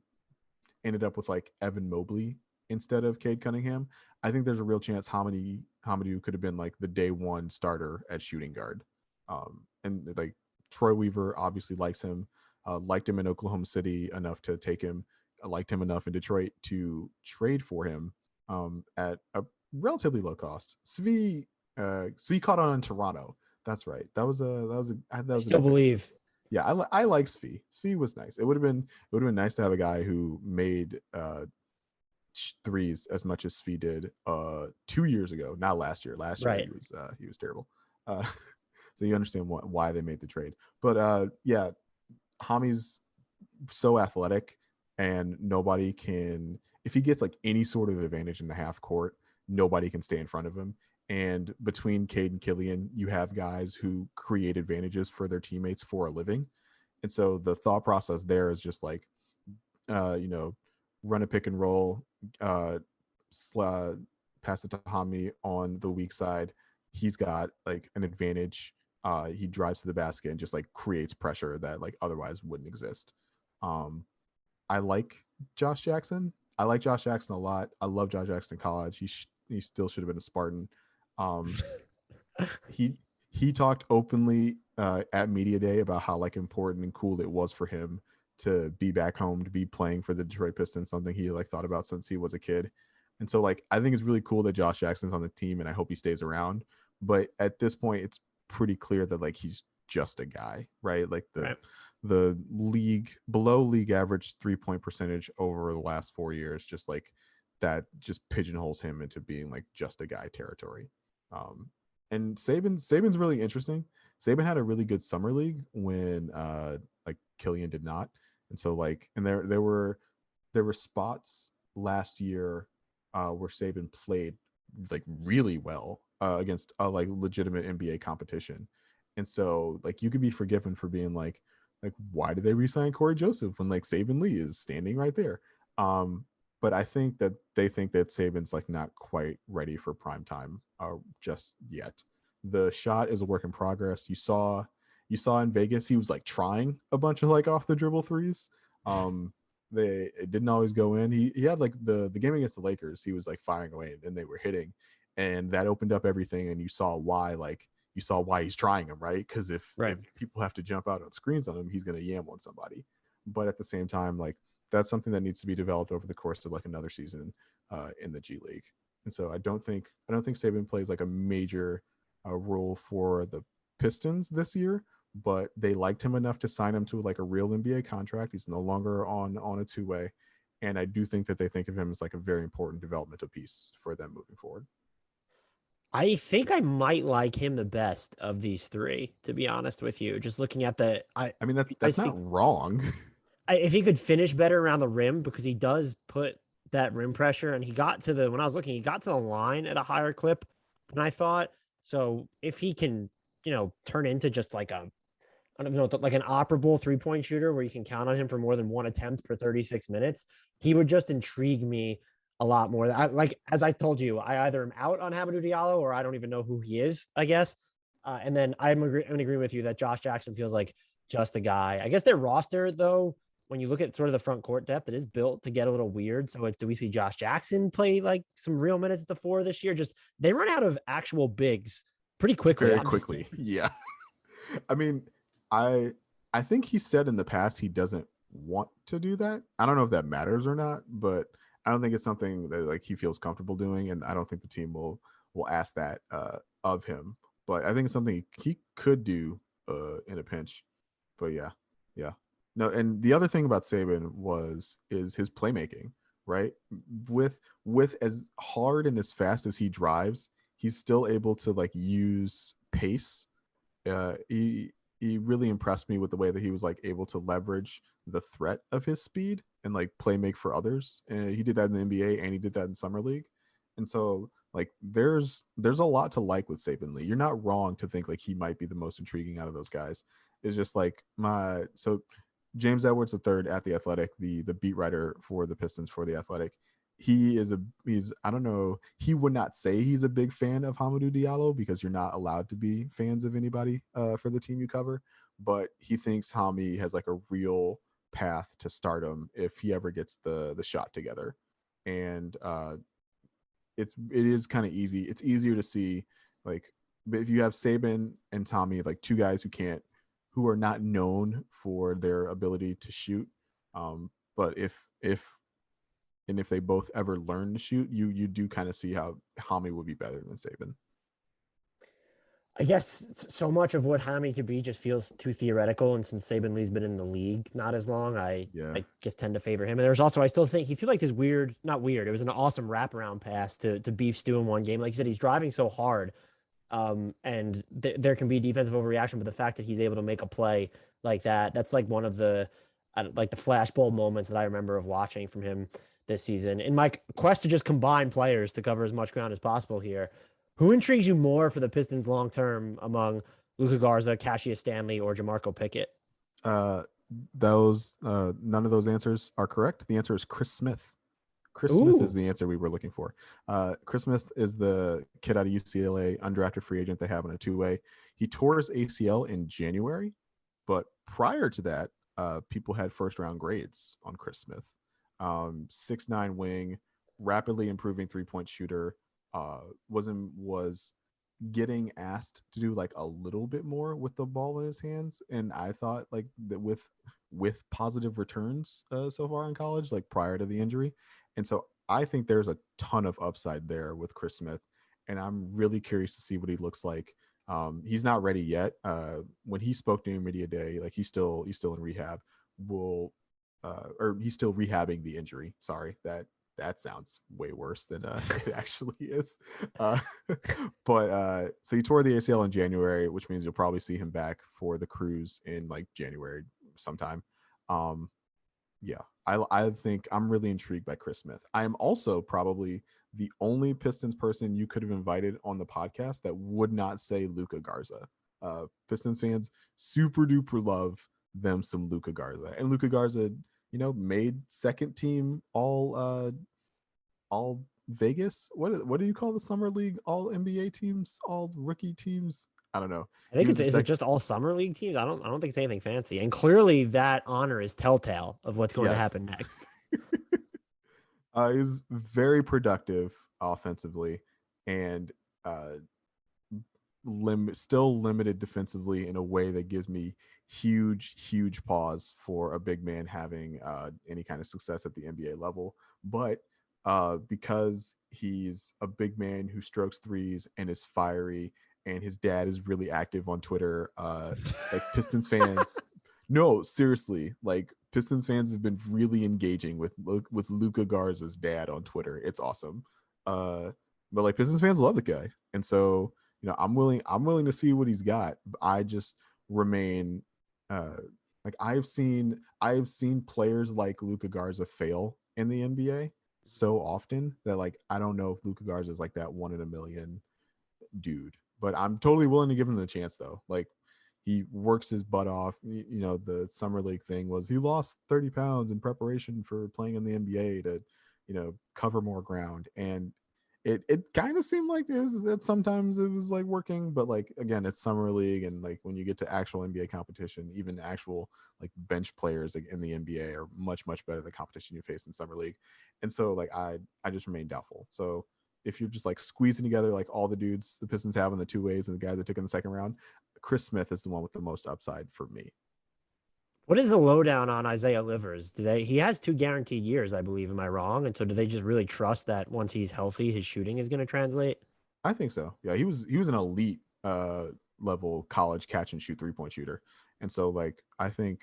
C: ended up with like Evan Mobley instead of Cade Cunningham, I think there's a real chance Hamidou could have been like the day 1 starter at shooting guard. And like Troy Weaver obviously likes him, liked him in Oklahoma City enough to take him, liked him enough in Detroit to trade for him at a relatively low cost. Svi caught on in Toronto. That's right. That was
B: I still believe.
C: Yeah, I like Svi. Svi was nice. It would have been nice to have a guy who made threes as much as Svi did 2 years ago, not last year. Last year he was terrible. So you understand why they made the trade. But yeah, Hami's so athletic, and nobody can, if he gets like any sort of advantage in the half court, nobody can stay in front of him. And between Cade and Killian, you have guys who create advantages for their teammates for a living. And so the thought process there is just like, run a pick and roll, pass it to Hami on the weak side. He's got like an advantage. He drives to the basket and just like creates pressure that like otherwise wouldn't exist. I like Josh Jackson. I like Josh Jackson a lot. I love Josh Jackson in college. He still should have been a Spartan. Um, he talked openly at media day about how like important and cool it was for him to be back home, to be playing for the Detroit Pistons, something he like thought about since he was a kid. And so like I think it's really cool that Josh Jackson's on the team, and I hope he stays around. But at this point, it's pretty clear that like he's just a guy, right? Like the league below league average 3-point percentage over the last 4 years, just like that just pigeonholes him into being like just a guy territory. And Saban's really interesting. Saban had a really good summer league when like Killian did not. And so like, and there were spots last year where Saban played like really well against like legitimate NBA competition. And so like you could be forgiven for being like why did they re-sign Corey Joseph when like Saben Lee is standing right there? But I think that they think that Saban's like not quite ready for prime time just yet. The shot is a work in progress. You saw in Vegas he was like trying a bunch of like off the dribble threes. It didn't always go in. He had like the game against the Lakers, he was like firing away and they were hitting, and that opened up everything. And you saw why he's trying them, right? Because if people have to jump out on screens on him, he's going to yam on somebody. But at the same time, like that's something that needs to be developed over the course of like another season in the G League. And so I don't think Saban plays like a major role for the Pistons this year, but they liked him enough to sign him to like a real NBA contract. He's no longer on a two-way. And I do think that they think of him as like a very important developmental piece for them moving forward.
B: I think I might like him the best of these three, to be honest with you. Just looking at I
C: mean, that's not wrong.
B: If he could finish better around the rim, because he does put that rim pressure, and he got to when I was looking, he got to the line at a higher clip than I thought. So if he can, turn into just like I don't know, like an operable 3-point shooter where you can count on him for more than one attempt per 36 minutes, he would just intrigue me a lot more. As I told you, I either am out on Hamidou Diallo or I don't even know who he is, I guess. And then I'm in agreement with you that Josh Jackson feels like just a guy. I guess their roster, though, when you look at sort of the front court depth, it is built to get a little weird. So do we see Josh Jackson play like some real minutes at the 4 this year? Just they run out of actual bigs pretty quickly.
C: Very quickly. Yeah. I mean, I think he said in the past he doesn't want to do that. I don't know if that matters or not, but I don't think it's something that like he feels comfortable doing, and I don't think the team will ask that of him. But I think it's something he could do in a pinch. But yeah. No, and the other thing about Saban is his playmaking, right? With as hard and as fast as he drives, he's still able to like use pace. He really impressed me with the way that he was like able to leverage the threat of his speed and like play make for others. And he did that in the NBA and he did that in summer league. And so like there's a lot to like with Saben Lee. You're not wrong to think like he might be the most intriguing out of those guys. It's just like James Edwards III at The Athletic, the beat writer for the Pistons for The Athletic. He's I don't know, he would not say he's a big fan of Hamidou Diallo because you're not allowed to be fans of anybody for the team you cover, but he thinks Hami has like a real path to stardom if he ever gets the shot together. And it is kind of easy. It's easier to see like if you have Saban and Tommy, like two guys who are not known for their ability to shoot. But if they both ever learn to shoot, you do kind of see how Hami would be better than Saban.
B: I guess so much of what Hami could be just feels too theoretical. And since Saben Lee's been in the league not as long, I just tend to favor him. And there's also, I still think he feel like this not weird. It was an awesome wraparound pass to Beef Stew in one game. Like you said, he's driving so hard. And there can be defensive overreaction, but the fact that he's able to make a play like that's like one of the flashbulb moments that I remember of watching from him this season. In my quest to just combine players to cover as much ground as possible here, who intrigues you more for the Pistons long term among Luka Garza, Cassius Stanley, or Jamarco Pickett?
C: Those none of those answers are correct. The answer is Chris Smith. Chris Smith is the answer we were looking for. Chris Smith is the kid out of UCLA, undrafted free agent they have on a two-way. He tore his ACL in January, but prior to that, people had first-round grades on Chris Smith. 6'9" wing, rapidly improving three-point shooter, was getting asked to do like a little bit more with the ball in his hands, and I thought like that with positive returns so far in college, like prior to the injury. And so I think there's a ton of upside there with Chris Smith, and I'm really curious to see what he looks like. He's not ready yet. When he spoke to Media Day, like he's still in rehab. Will or he's still rehabbing the injury. Sorry, that sounds way worse than it actually is. Uh, but so he tore the ACL in January, which means you'll probably see him back for the cruise in like January sometime. Yeah, I think I'm really intrigued by Chris Smith. I am also probably the only Pistons person you could have invited on the podcast that would not say Luka Garza. Pistons fans super duper love them some Luka Garza, and Luka Garza, made second team all Vegas. What do you call the summer league? All NBA teams, all rookie teams. I don't know.
B: I think is it just all summer league teams? I don't think it's anything fancy. And clearly that honor is telltale of what's going to happen next.
C: He's very productive offensively, and still limited defensively in a way that gives me huge pause for a big man having any kind of success at the NBA level. But because he's a big man who strokes threes and is fiery, and his dad is really active on Twitter, like Pistons fans, no, seriously, like Pistons fans have been really engaging with Luka Garza's dad on Twitter. It's awesome. But like Pistons fans love the guy, and so I'm willing to see what he's got. I just remain like I've seen players like Luka Garza fail in the NBA so often that like I don't know if Luka Garza is like that 1 in a million dude. But I'm totally willing to give him the chance, though. Like, he works his butt off. The summer league thing was he lost 30 pounds in preparation for playing in the NBA to, cover more ground. And it kind of seemed like sometimes it was like working, but like, again, it's summer league. And like when you get to actual NBA competition, even actual like bench players in the NBA are much better than the competition you face in summer league. And so like, I just remain doubtful. So if you're just like squeezing together like all the dudes the Pistons have in the 2 ways and the guys that took in the second round, Chris Smith is the one with the most upside for me.
B: What is the lowdown on Isaiah Livers? He has 2 guaranteed years, I believe. Am I wrong? And so do they just really trust that once he's healthy, his shooting is going to translate?
C: I think so. Yeah, he was an elite level college catch and shoot 3-point shooter. And so like I think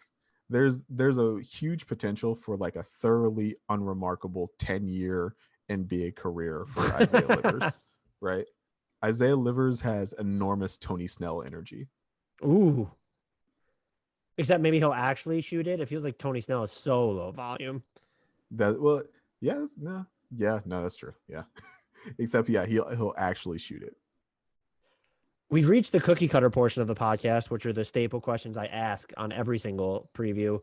C: there's a huge potential for like a thoroughly unremarkable 10-year NBA career for Isaiah Livers, right? Isaiah Livers has enormous Tony Snell energy.
B: Ooh. Except maybe he'll actually shoot it. It feels like Tony Snell is so low volume.
C: No, that's true. Yeah. Except he'll actually shoot it.
B: We've reached the cookie cutter portion of the podcast, which are the staple questions I ask on every single preview.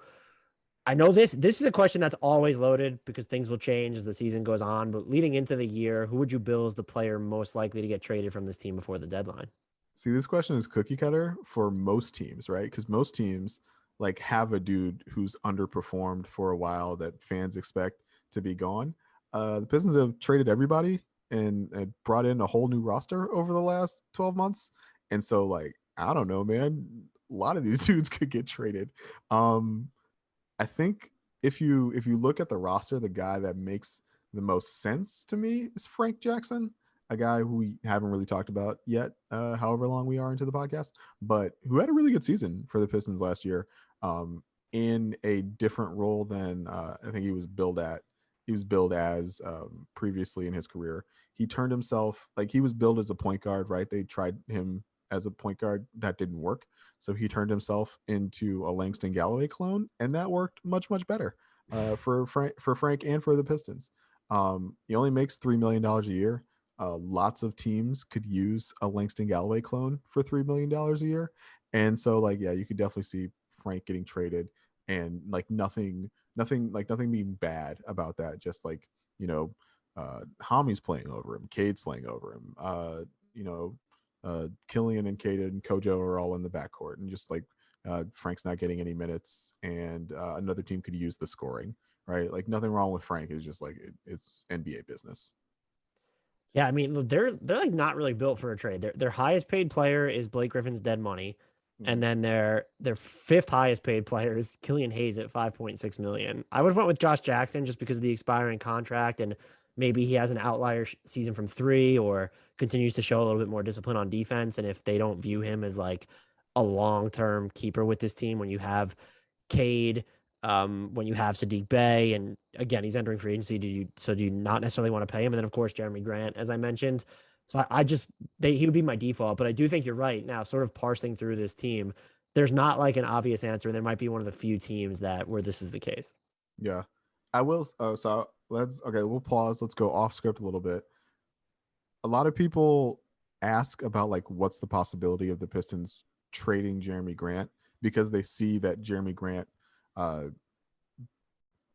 B: I know this is a question that's always loaded because things will change as the season goes on, but leading into the year, who would you bill as the player most likely to get traded from this team before the deadline?
C: See, this question is cookie cutter for most teams, right? Because most teams like have a dude who's underperformed for a while that fans expect to be gone. The Pistons have traded everybody and brought in a whole new roster over the last 12 months. And so like, I don't know, man, a lot of these dudes could get traded. I think if you look at the roster, the guy that makes the most sense to me is Frank Jackson, a guy who we haven't really talked about yet, however long we are into the podcast, but who had a really good season for the Pistons last year, in a different role than I think he was billed as previously in his career. He turned himself, like he was billed as a point guard, right? They tried him as a point guard, that didn't work. So he turned himself into a Langston Galloway clone, and that worked much better for Frank and for the Pistons. He only makes $3 million a year. Lots of teams could use a Langston Galloway clone for $3 million a year. And so like, yeah, you could definitely see Frank getting traded and like nothing being bad about that. Just like, Hami's playing over him, Cade's playing over him, Killian and Cade and Kojo are all in the backcourt, and just like Frank's not getting any minutes, and another team could use the scoring, right? Like nothing wrong with Frank. It's just like it's NBA business.
B: Yeah, I mean, look, they're like not really built for a trade. Their highest paid player is Blake Griffin's dead money, and
C: Mhm.
B: then their fifth highest paid player is Killian Hayes at 5.6 million. I would have went with Josh Jackson just because of the expiring contract, and maybe he has an outlier season from three or continues to show a little bit more discipline on defense. And if they don't view him as like a long term keeper with this team, when you have Cade, when you have Saddiq Bey, and again, he's entering free agency. Do you not necessarily want to pay him? And then of course Jerami Grant, as I mentioned. So I just he would be my default, but I do think you're right. Now, sort of parsing through this team, there's not like an obvious answer. There might be one of the few teams that where this is the case.
C: Yeah, I will. So okay. We'll pause. Let's go off script a little bit. A lot of people ask about like what's the possibility of the Pistons trading Jerami Grant because they see that Jerami Grant uh,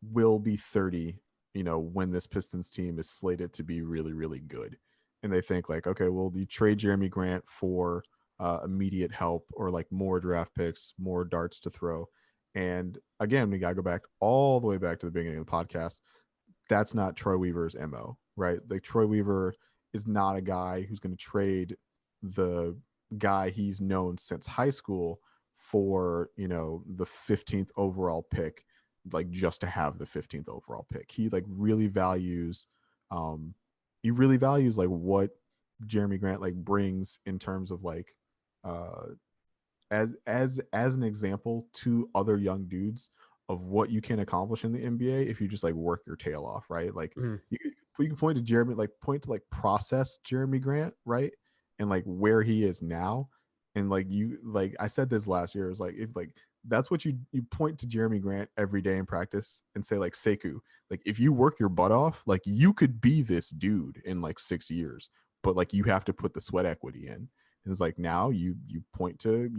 C: will be 30, when this Pistons team is slated to be really, really good. And they think like, okay, well, you trade Jerami Grant for immediate help or like more draft picks, more darts to throw. And again, we got to go back all the way back to the beginning of the podcast. That's not Troy Weaver's MO, right? Like Troy Weaver is not a guy who's going to trade the guy he's known since high school for, the 15th overall pick, like just to have the 15th overall pick. He like really values like what Jerami Grant like brings in terms of like as an example to other young dudes of what you can accomplish in the NBA if you just like work your tail off, right? Like
B: Mhm.
C: you can point to like process Jerami Grant, right? And like where he is now. And like I said this last year, is like if like that's what you point to Jerami Grant every day in practice and say like Sekou, like if you work your butt off, like you could be this dude in like 6 years, but like you have to put the sweat equity in. And it's like now you point to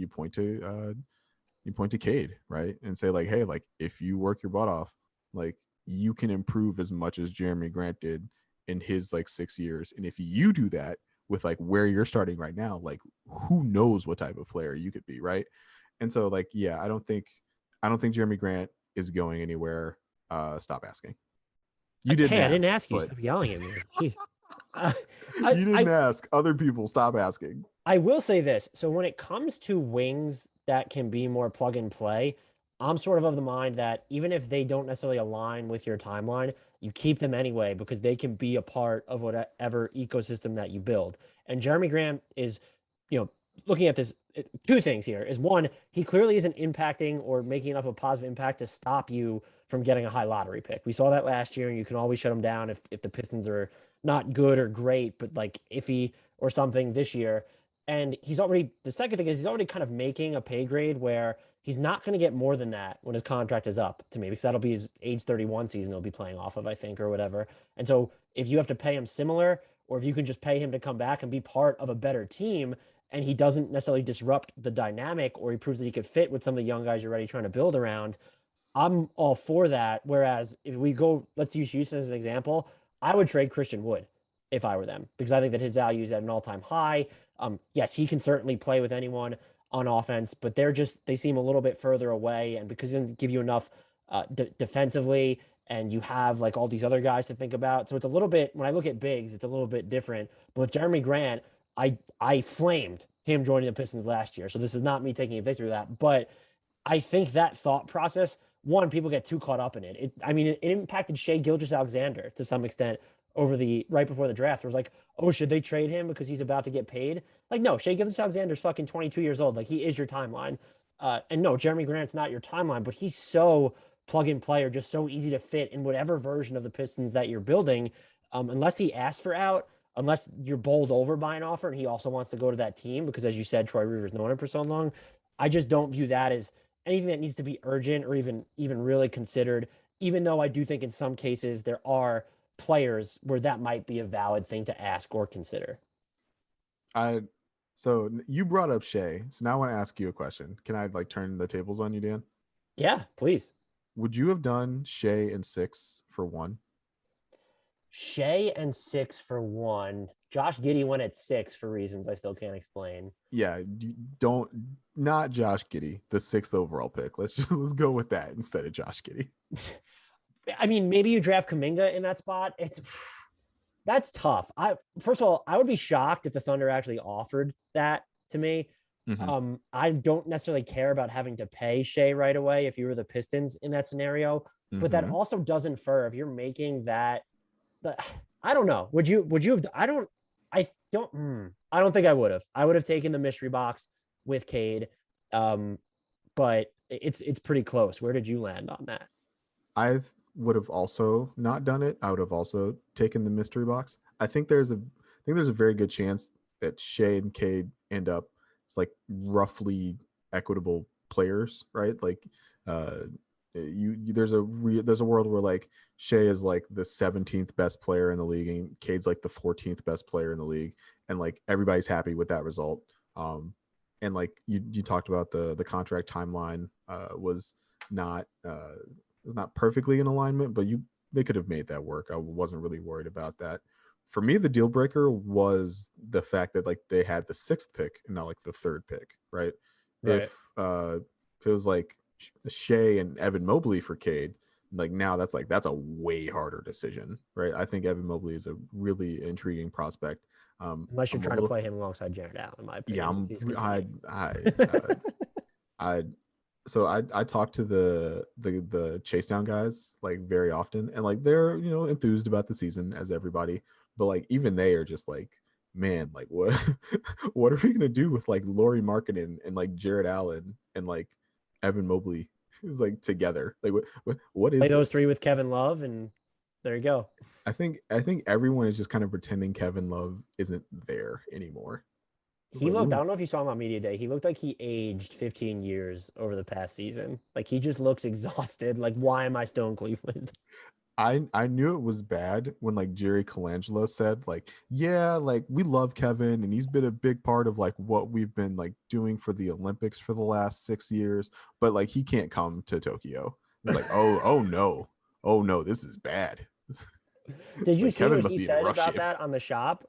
C: Cade, right? And say like, hey, like if you work your butt off, like you can improve as much as Jerami Grant did in his like 6 years. And if you do that with like where you're starting right now, like who knows what type of player you could be, right? And so like, yeah, I don't think Jerami Grant is going anywhere. Stop asking. You didn't
B: Hey, I didn't
C: ask,
B: ask you.
C: but
B: Stop yelling at me. Jeez. Uh,
C: you didn't
B: I
C: ask. Other people, stop asking.
B: I will say this. So when it comes to wings that can be more plug and play, I'm sort of the mind that even if they don't necessarily align with your timeline, you keep them anyway because they can be a part of whatever ecosystem that you build. And Jerami Grant is, looking at this, two things here is one, he clearly isn't impacting or making enough of a positive impact to stop you from getting a high lottery pick. We saw that last year, and you can always shut him down if the Pistons are not good or great, but like iffy or something this year. And the second thing is he's already kind of making a pay grade where he's not going to get more than that when his contract is up to me, because that'll be his age 31 season he'll be playing off of, I think, or whatever. And so if you have to pay him similar, or if you can just pay him to come back and be part of a better team, and he doesn't necessarily disrupt the dynamic, or he proves that he could fit with some of the young guys you're already trying to build around, I'm all for that. Whereas if we go, let's use Houston as an example, I would trade Christian Wood if I were them, because I think that his value is at an all-time high. Yes, he can certainly play with anyone on offense, but they seem a little bit further away. And because it doesn't give you enough defensively, and you have like all these other guys to think about. So it's a little bit, when I look at bigs, it's a little bit different. But with Jerami Grant, I flamed him joining the Pistons last year. So this is not me taking a victory of that. But I think that thought process, one, people get too caught up in it. It impacted Shai Gilgeous-Alexander to some extent right before the draft. It was like, oh, should they trade him because he's about to get paid? Like, no, Shai Gilgeous-Alexander's fucking 22 years old. Like, he is your timeline. And no, Jerami Grant's not your timeline, but he's so plug and play, or just so easy to fit in whatever version of the Pistons that you're building. Unless he asks for out, unless you're bowled over by an offer and he also wants to go to that team, because as you said, Troy Weaver's known him for so long. I just don't view that as anything that needs to be urgent or even really considered, even though I do think in some cases there are players where that might be a valid thing to ask or consider.
C: So you brought up Shai. So now I want to ask you a question. Can I like turn the tables on you, Dan?
B: Yeah, please.
C: Would you have done Shai and 6 for 1?
B: Shai and 6 for 1. Josh Giddey went at 6 for reasons I still can't explain.
C: Yeah, not Josh Giddey, the 6th overall pick. Let's go with that instead of Josh Giddey.
B: I mean, maybe you draft Kuminga in that spot. That's tough. First of all, I would be shocked if the Thunder actually offered that to me.
C: Mm-hmm.
B: I don't necessarily care about having to pay Shea right away if you were the Pistons in that scenario, but that
C: Mm-hmm.
B: also does infer if you're making that. I don't know. Would you have? I don't think I would have. I would have taken the mystery box with Cade, but it's pretty close. Where did you land on that?
C: I would have also not done it. I would have also taken the mystery box. I think there's a very good chance that Shea and Cade end up as like roughly equitable players, right? Like uh there's a world where like Shea is like the 17th best player in the league and Cade's like the 14th best player in the league, and like everybody's happy with that result. And like you talked about the contract timeline not uh was not perfectly in alignment, but they could have made that work. I wasn't really worried about that. For me, the deal breaker was the fact that like they had the 6th pick and not like the 3rd pick, right?
B: Right.
C: If it was like Shea and Evan Mobley for Cade, like now that's a way harder decision, right? I think Evan Mobley is a really intriguing prospect.
B: Unless you're
C: I'm a
B: trying to
C: little,
B: play him alongside Jared Allen, in my
C: yeah,
B: opinion.
C: I so I talk to the Chase Down guys like very often, and like they're enthused about the season as everybody, but like even they are just like, man, like what what are we gonna do with like Lauri Markkanen and like Jared Allen and like Evan Mobley is like together, like what is
B: Play those
C: this?
B: 3 with Kevin Love, and there you go.
C: I think everyone is just kind of pretending Kevin Love isn't there anymore. It's
B: He
C: like,
B: looked, I
C: ooh,
B: don't know if you saw him on media day. He looked like he aged 15 years over the past season. Like he just looks exhausted. Like, why am I still in Cleveland?
C: I knew it was bad when like Jerry Colangelo said like, yeah, like we love Kevin and he's been a big part of like what we've been like doing for the Olympics for the last 6 years, but like he can't come to Tokyo. It's like, oh no, this is bad.
B: Did you
C: Like
B: see
C: Kevin
B: what
C: must
B: he
C: be in a
B: said
C: rough
B: about
C: shape.
B: that on the shop?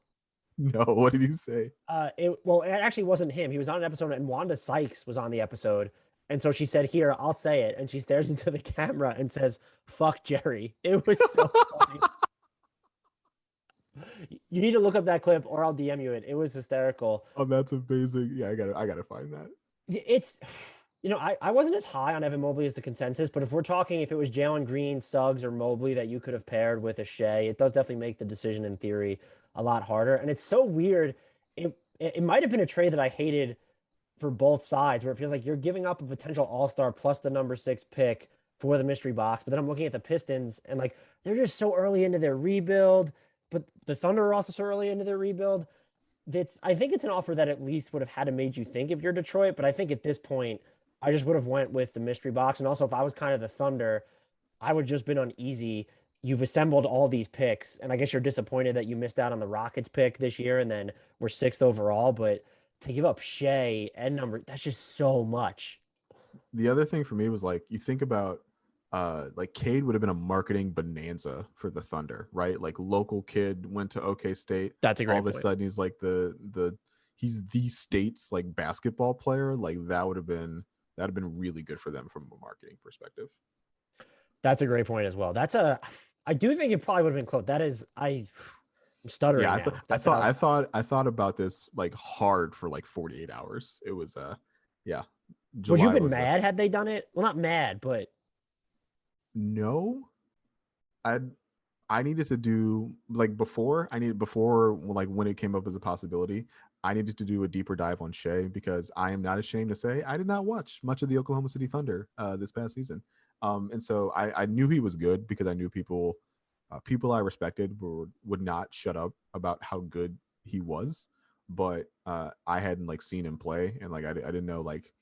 C: No, what did he say?
B: It actually wasn't him. He was on an episode, and Wanda Sykes was on the episode. And so she said, "Here, I'll say it." And she stares into the camera and says, "Fuck Jerry." It was so funny. You need to look up that clip, or I'll DM you it. It was hysterical.
C: Oh, that's amazing. Yeah, I gotta find that.
B: It's, I wasn't as high on Evan Mobley as the consensus, but if we're talking, if it was Jalen Green, Suggs, or Mobley that you could have paired with a Shea, it does definitely make the decision in theory a lot harder. And it's so weird. It might have been a trade that I hated for both sides, where it feels like you're giving up a potential all-star plus the number 6 pick for the mystery box. But then I'm looking at the Pistons and like they're just so early into their rebuild, but the Thunder are also so early into their rebuild. I think it's an offer that at least would have had to made you think if you're Detroit, but I think at this point I just would have went with the mystery box. And also if I was kind of the Thunder, I would just been uneasy. You've assembled all these picks, and I guess you're disappointed that you missed out on the Rockets pick this year and then we're 6th overall, but to give up Shea and that's just so much.
C: The other thing for me was like you think about like Cade would have been a marketing bonanza for the Thunder, right? Like local kid went to OK State.
B: That's a great
C: All of a
B: point.
C: sudden he's like he's the state's like basketball player. Like that would have been really good for them from a marketing perspective.
B: That's a great point as well. I do think it probably would have been close. I'm stuttering
C: Yeah,
B: now.
C: I thought about this like hard for like 48 hours. It was yeah.
B: Would you have
C: July
B: been
C: was
B: mad had they done it? Well, not mad, but
C: no. I needed to do like before like when it came up as a possibility, I needed to do a deeper dive on Shea because I am not ashamed to say I did not watch much of the Oklahoma City Thunder this past season. And so I knew he was good because I knew people I respected would not shut up about how good he was, but I hadn't like seen him play, and like I didn't know like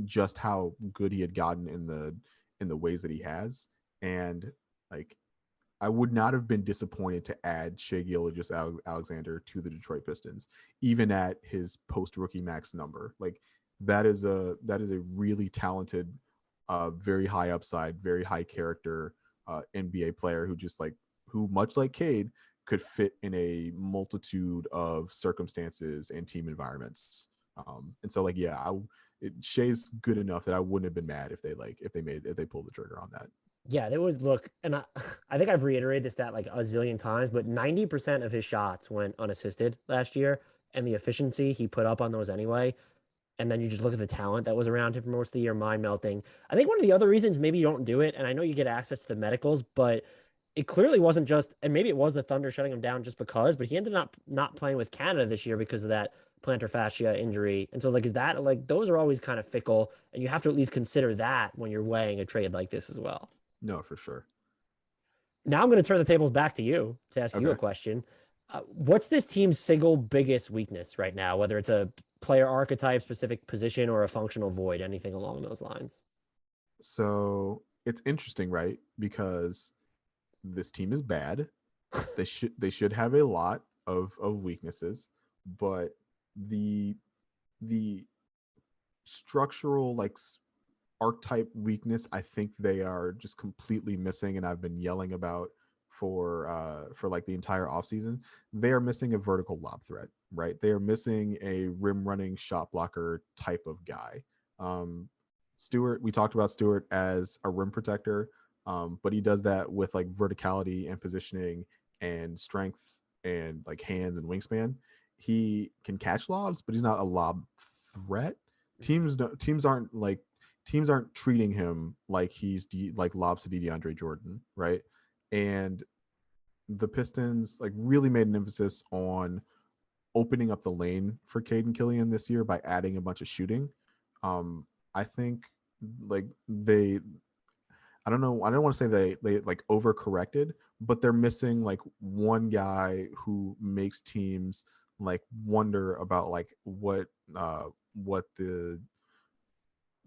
C: just how good he had gotten in the ways that he has, and like I would not have been disappointed to add Shea Gilgeous-Alexander to the Detroit Pistons, even at his post-rookie max number. Like that is a really talented, very high upside, very high character NBA player who much like Cade could fit in a multitude of circumstances and team environments. And so like yeah, Shea's good enough that I wouldn't have been mad if they pulled the trigger on that.
B: Yeah, there was look, and I think I've reiterated this stat like a zillion times, but 90% of his shots went unassisted last year, and the efficiency he put up on those anyway. And then you just look at the talent that was around him for most of the year, mind melting. I think one of the other reasons maybe you don't do it, and I know you get access to the medicals, but it clearly wasn't just, and maybe it was the Thunder shutting him down just because, but he ended up not playing with Canada this year because of that plantar fascia injury. And so like, is that like, those are always kind of fickle, and you have to at least consider that when you're weighing a trade like this as well.
C: No, for sure.
B: Now I'm going to turn the tables back to you to ask you a question. What's this team's single biggest weakness right now, whether it's a player archetype, specific position, or a functional void, anything along those lines?
C: So it's interesting, right? Because this team is bad. They should have a lot of weaknesses, but the structural like archetype weakness, I think they are just completely missing, and I've been yelling about for like the entire offseason. They are missing a vertical lob threat, right? They are missing a rim running shot blocker type of guy. Stewart, we talked about Stewart as a rim protector, but he does that with like verticality and positioning and strength and like hands and wingspan. He can catch lobs, but he's not a lob threat. Teams aren't treating him like he's like lobs to DeAndre Jordan, right? And the Pistons like really made an emphasis on opening up the lane for Cade and Killian this year by adding a bunch of shooting. I think like I don't know, I don't want to say they like overcorrected, but they're missing like one guy who makes teams like wonder about like what the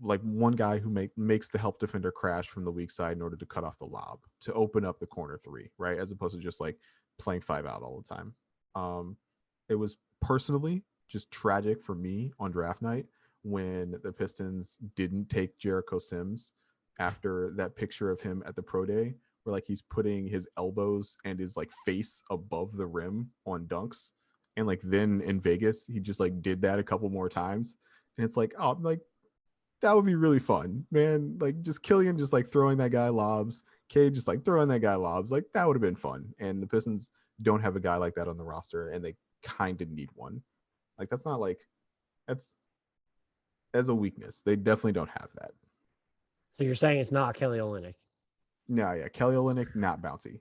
C: like one guy who makes the help defender crash from the weak side in order to cut off the lob to open up the corner three, right? As opposed to just like playing 5 out all the time. It was personally just tragic for me on draft night when the Pistons didn't take Jericho Sims after that picture of him at the pro day where like he's putting his elbows and his like face above the rim on dunks. And like then in Vegas, he just like did that a couple more times. And it's like, oh, like, that would be really fun, man. Like just Killian just like throwing that guy lobs, Cade just like throwing that guy lobs. Like that would have been fun. And the Pistons don't have a guy like that on the roster, and they kind of need one. Like that's not like that's as a weakness. They definitely don't have that.
B: So you're saying it's not Kelly Olynyk?
C: No, yeah, Kelly Olynyk, not bouncy.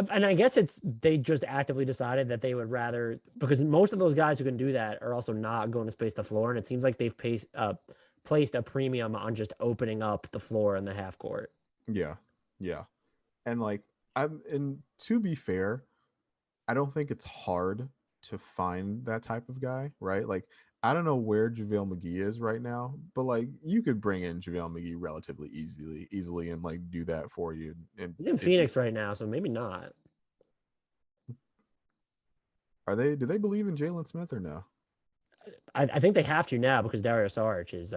B: And I guess they just actively decided that they would rather, because most of those guys who can do that are also not going to space the floor. And it seems like they've placed a premium on just opening up the floor in the half court.
C: Yeah. And like, and to be fair, I don't think it's hard to find that type of guy, right? Like, I don't know where JaVale McGee is right now, but like you could bring in JaVale McGee relatively easily and like do that for you. And
B: he's in Phoenix right now, so maybe not.
C: Do they believe in Jalen Smith or no?
B: I think they have to now because Dario Saric is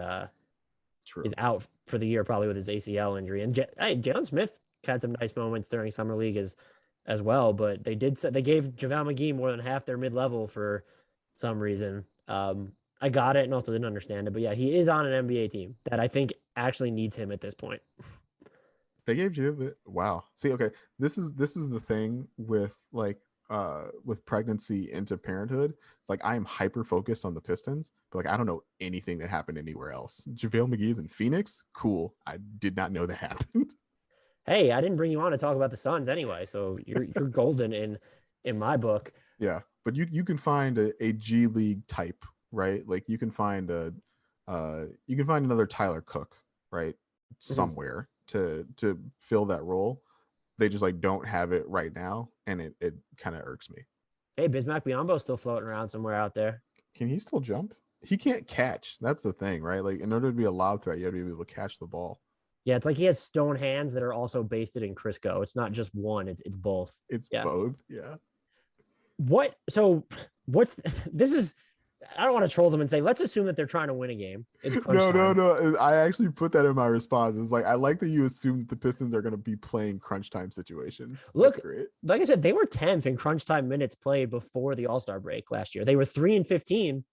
B: out for the year, probably with his ACL injury. And Jalen Smith had some nice moments during summer league as well, but they gave JaVale McGee more than half their mid-level for some reason. I got it and also didn't understand it, but yeah, he is on an NBA team that I think actually needs him at this point.
C: They gave you wow. See, okay, this is the thing with like with pregnancy into parenthood. It's like I am hyper focused on the Pistons, but like I don't know anything that happened anywhere else. JaVale McGee's in Phoenix, cool. I did not know that happened.
B: Hey, I didn't bring you on to talk about the Suns anyway, so you're golden in my book.
C: Yeah, but you can find a G League type, right? Like you can find another Tyler Cook, right, somewhere to fill that role. They just like don't have it right now, and it kind of irks me.
B: Hey, Bismack Biyombo's still floating around somewhere out there.
C: Can he still jump? He can't catch. That's the thing, right? Like in order to be a lob threat, you have to be able to catch the ball.
B: Yeah, it's like he has stone hands that are also basted in Crisco. It's not just one; it's both.
C: It's both. Yeah.
B: This is, I don't want to troll them and say, let's assume that they're trying to win a game. It's crunch time.
C: No. I actually put that in my response. It's like, I like that you assume the Pistons are going to be playing crunch time situations.
B: Look,
C: that's great.
B: Like I said, they were 10th in crunch time minutes played before the All-Star break last year. They were 3-15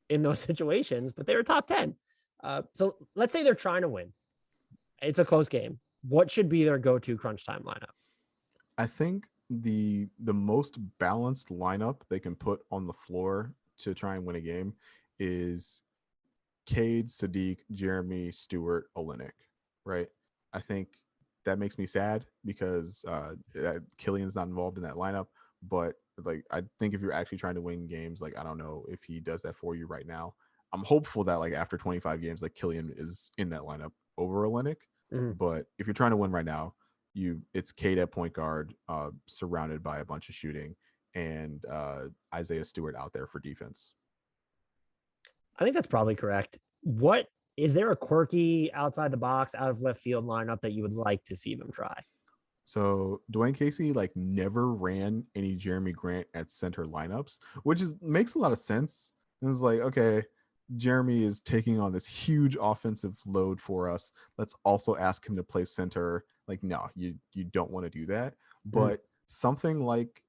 B: in those situations, but they were top 10. So let's say they're trying to win. It's a close game. What should be their go-to crunch time lineup?
C: I think the most balanced lineup they can put on the floor to try and win a game is Cade, Saddiq, Jerami, Stewart, Olynyk, right? I think that makes me sad because Killian's not involved in that lineup. But like, I think if you're actually trying to win games, like, I don't know if he does that for you right now. I'm hopeful that like after 25 games, like Killian is in that lineup over Olynyk. But if you're trying to win right now, it's Cade at point guard, surrounded by a bunch of shooting, and Isaiah Stewart out there for defense.
B: I think that's probably correct. What is there a quirky outside the box, out of left field lineup that you would like to see them try?
C: So Dwayne Casey like never ran any Jerami Grant at center lineups, which makes a lot of sense. And it's like, okay, Jerami is taking on this huge offensive load for us. Let's also ask him to play center. Like, no, you don't want to do that. But something like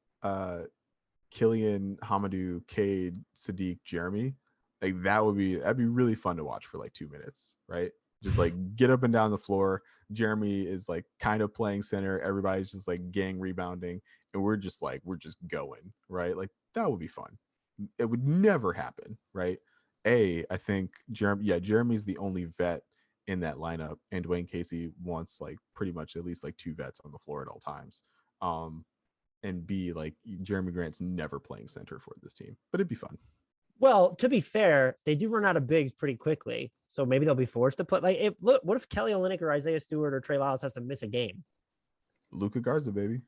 C: Killian, Hamidou, Cade, Saddiq, Jerami, like that'd be really fun to watch for like 2 minutes, right? Just like get up and down the floor. Jerami is like kind of playing center. Everybody's just like gang rebounding, and we're just going, right? Like that would be fun. It would never happen, right? I think Jeremy's the only vet in that lineup, and Dwayne Casey wants like pretty much at least like 2 vets on the floor at all times. And B, like Jerami Grant's never playing center for this team, but it'd be fun.
B: Well, to be fair, they do run out of bigs pretty quickly, so maybe they'll be forced to put like. What if Kelly Olynyk or Isaiah Stewart or Trey Lyles has to miss a game?
C: Luka Garza, baby.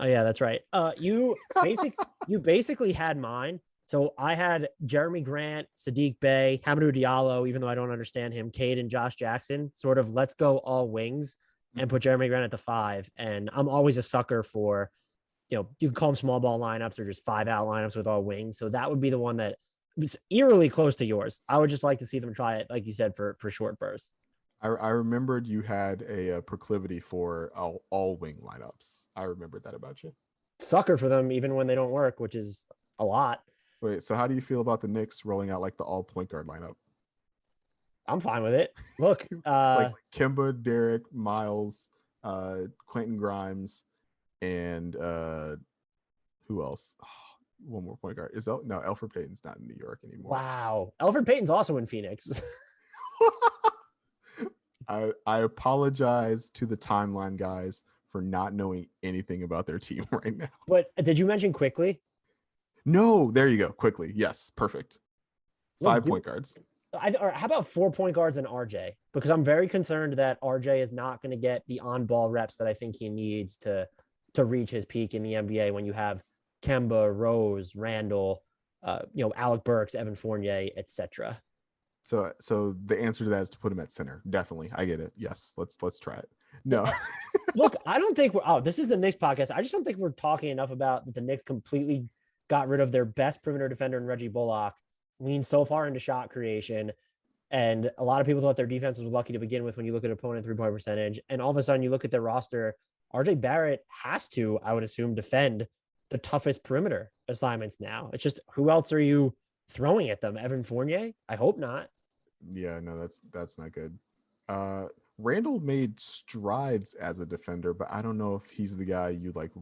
B: Oh yeah, that's right. You basically had mine. So I had Jerami Grant, Saddiq Bey, Hamidou Diallo, even though I don't understand him, Cade and Josh Jackson. Sort of let's go all wings and put Jerami Grant at the 5. And I'm always a sucker for, you can call them small ball lineups or just 5-out lineups with all wings. So that would be the one that was eerily close to yours. I would just like to see them try it, like you said, for short bursts.
C: I remembered you had a proclivity for all wing lineups. I remembered that about you.
B: Sucker for them, even when they don't work, which is a lot.
C: Wait, so how do you feel about the Knicks rolling out like the all point guard lineup?
B: I'm fine with it. Look,
C: like Kemba, Derek, Miles, Quentin Grimes, and who else? Oh, one more point guard. Elfrid Payton's not in New York anymore.
B: Wow. Elfrid Payton's also in Phoenix.
C: I apologize to the timeline guys for not knowing anything about their team right now.
B: But did you mention Quirky?
C: No, there you go. Quickly. Yes, perfect. 5 point guards.
B: Or how about 4 point guards and RJ? Because I'm very concerned that RJ is not going to get the on-ball reps that I think he needs to reach his peak in the NBA when you have Kemba, Rose, Randall, Alec Burks, Evan Fournier, etc.
C: So the answer to that is to put him at center. Definitely. I get it. Yes. Let's try it. No.
B: Look, I don't think this is the Knicks podcast. I just don't think we're talking enough about that the Knicks completely got rid of their best perimeter defender in Reggie Bullock, leaned so far into shot creation. And a lot of people thought their defense was lucky to begin with when you look at opponent 3-point percentage. And all of a sudden you look at their roster, RJ Barrett has to, I would assume, defend the toughest perimeter assignments now. It's just, who else are you throwing at them? Evan Fournier? I hope not.
C: Yeah, no, that's not good. Randall made strides as a defender, but I don't know if he's the guy you like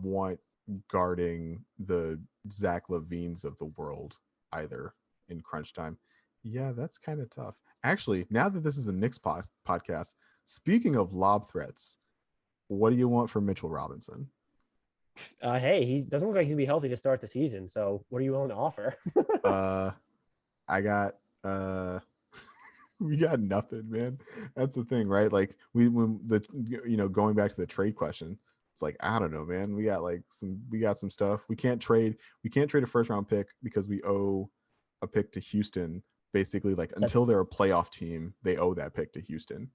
C: want guarding the Zach LaVines of the world either in crunch time. Yeah, that's kind of tough. Actually, now that this is a Knicks podcast, speaking of lob threats, what do you want from Mitchell Robinson?
B: Hey, he doesn't look like he's gonna be healthy to start the season. So what are you willing to offer?
C: I got we got nothing, man. That's the thing, right? Like going back to the trade question, it's like, I don't know, man. We got some stuff. We can't trade a first round pick because we owe a pick to Houston. Basically, like until they're a playoff team, they owe that pick to Houston.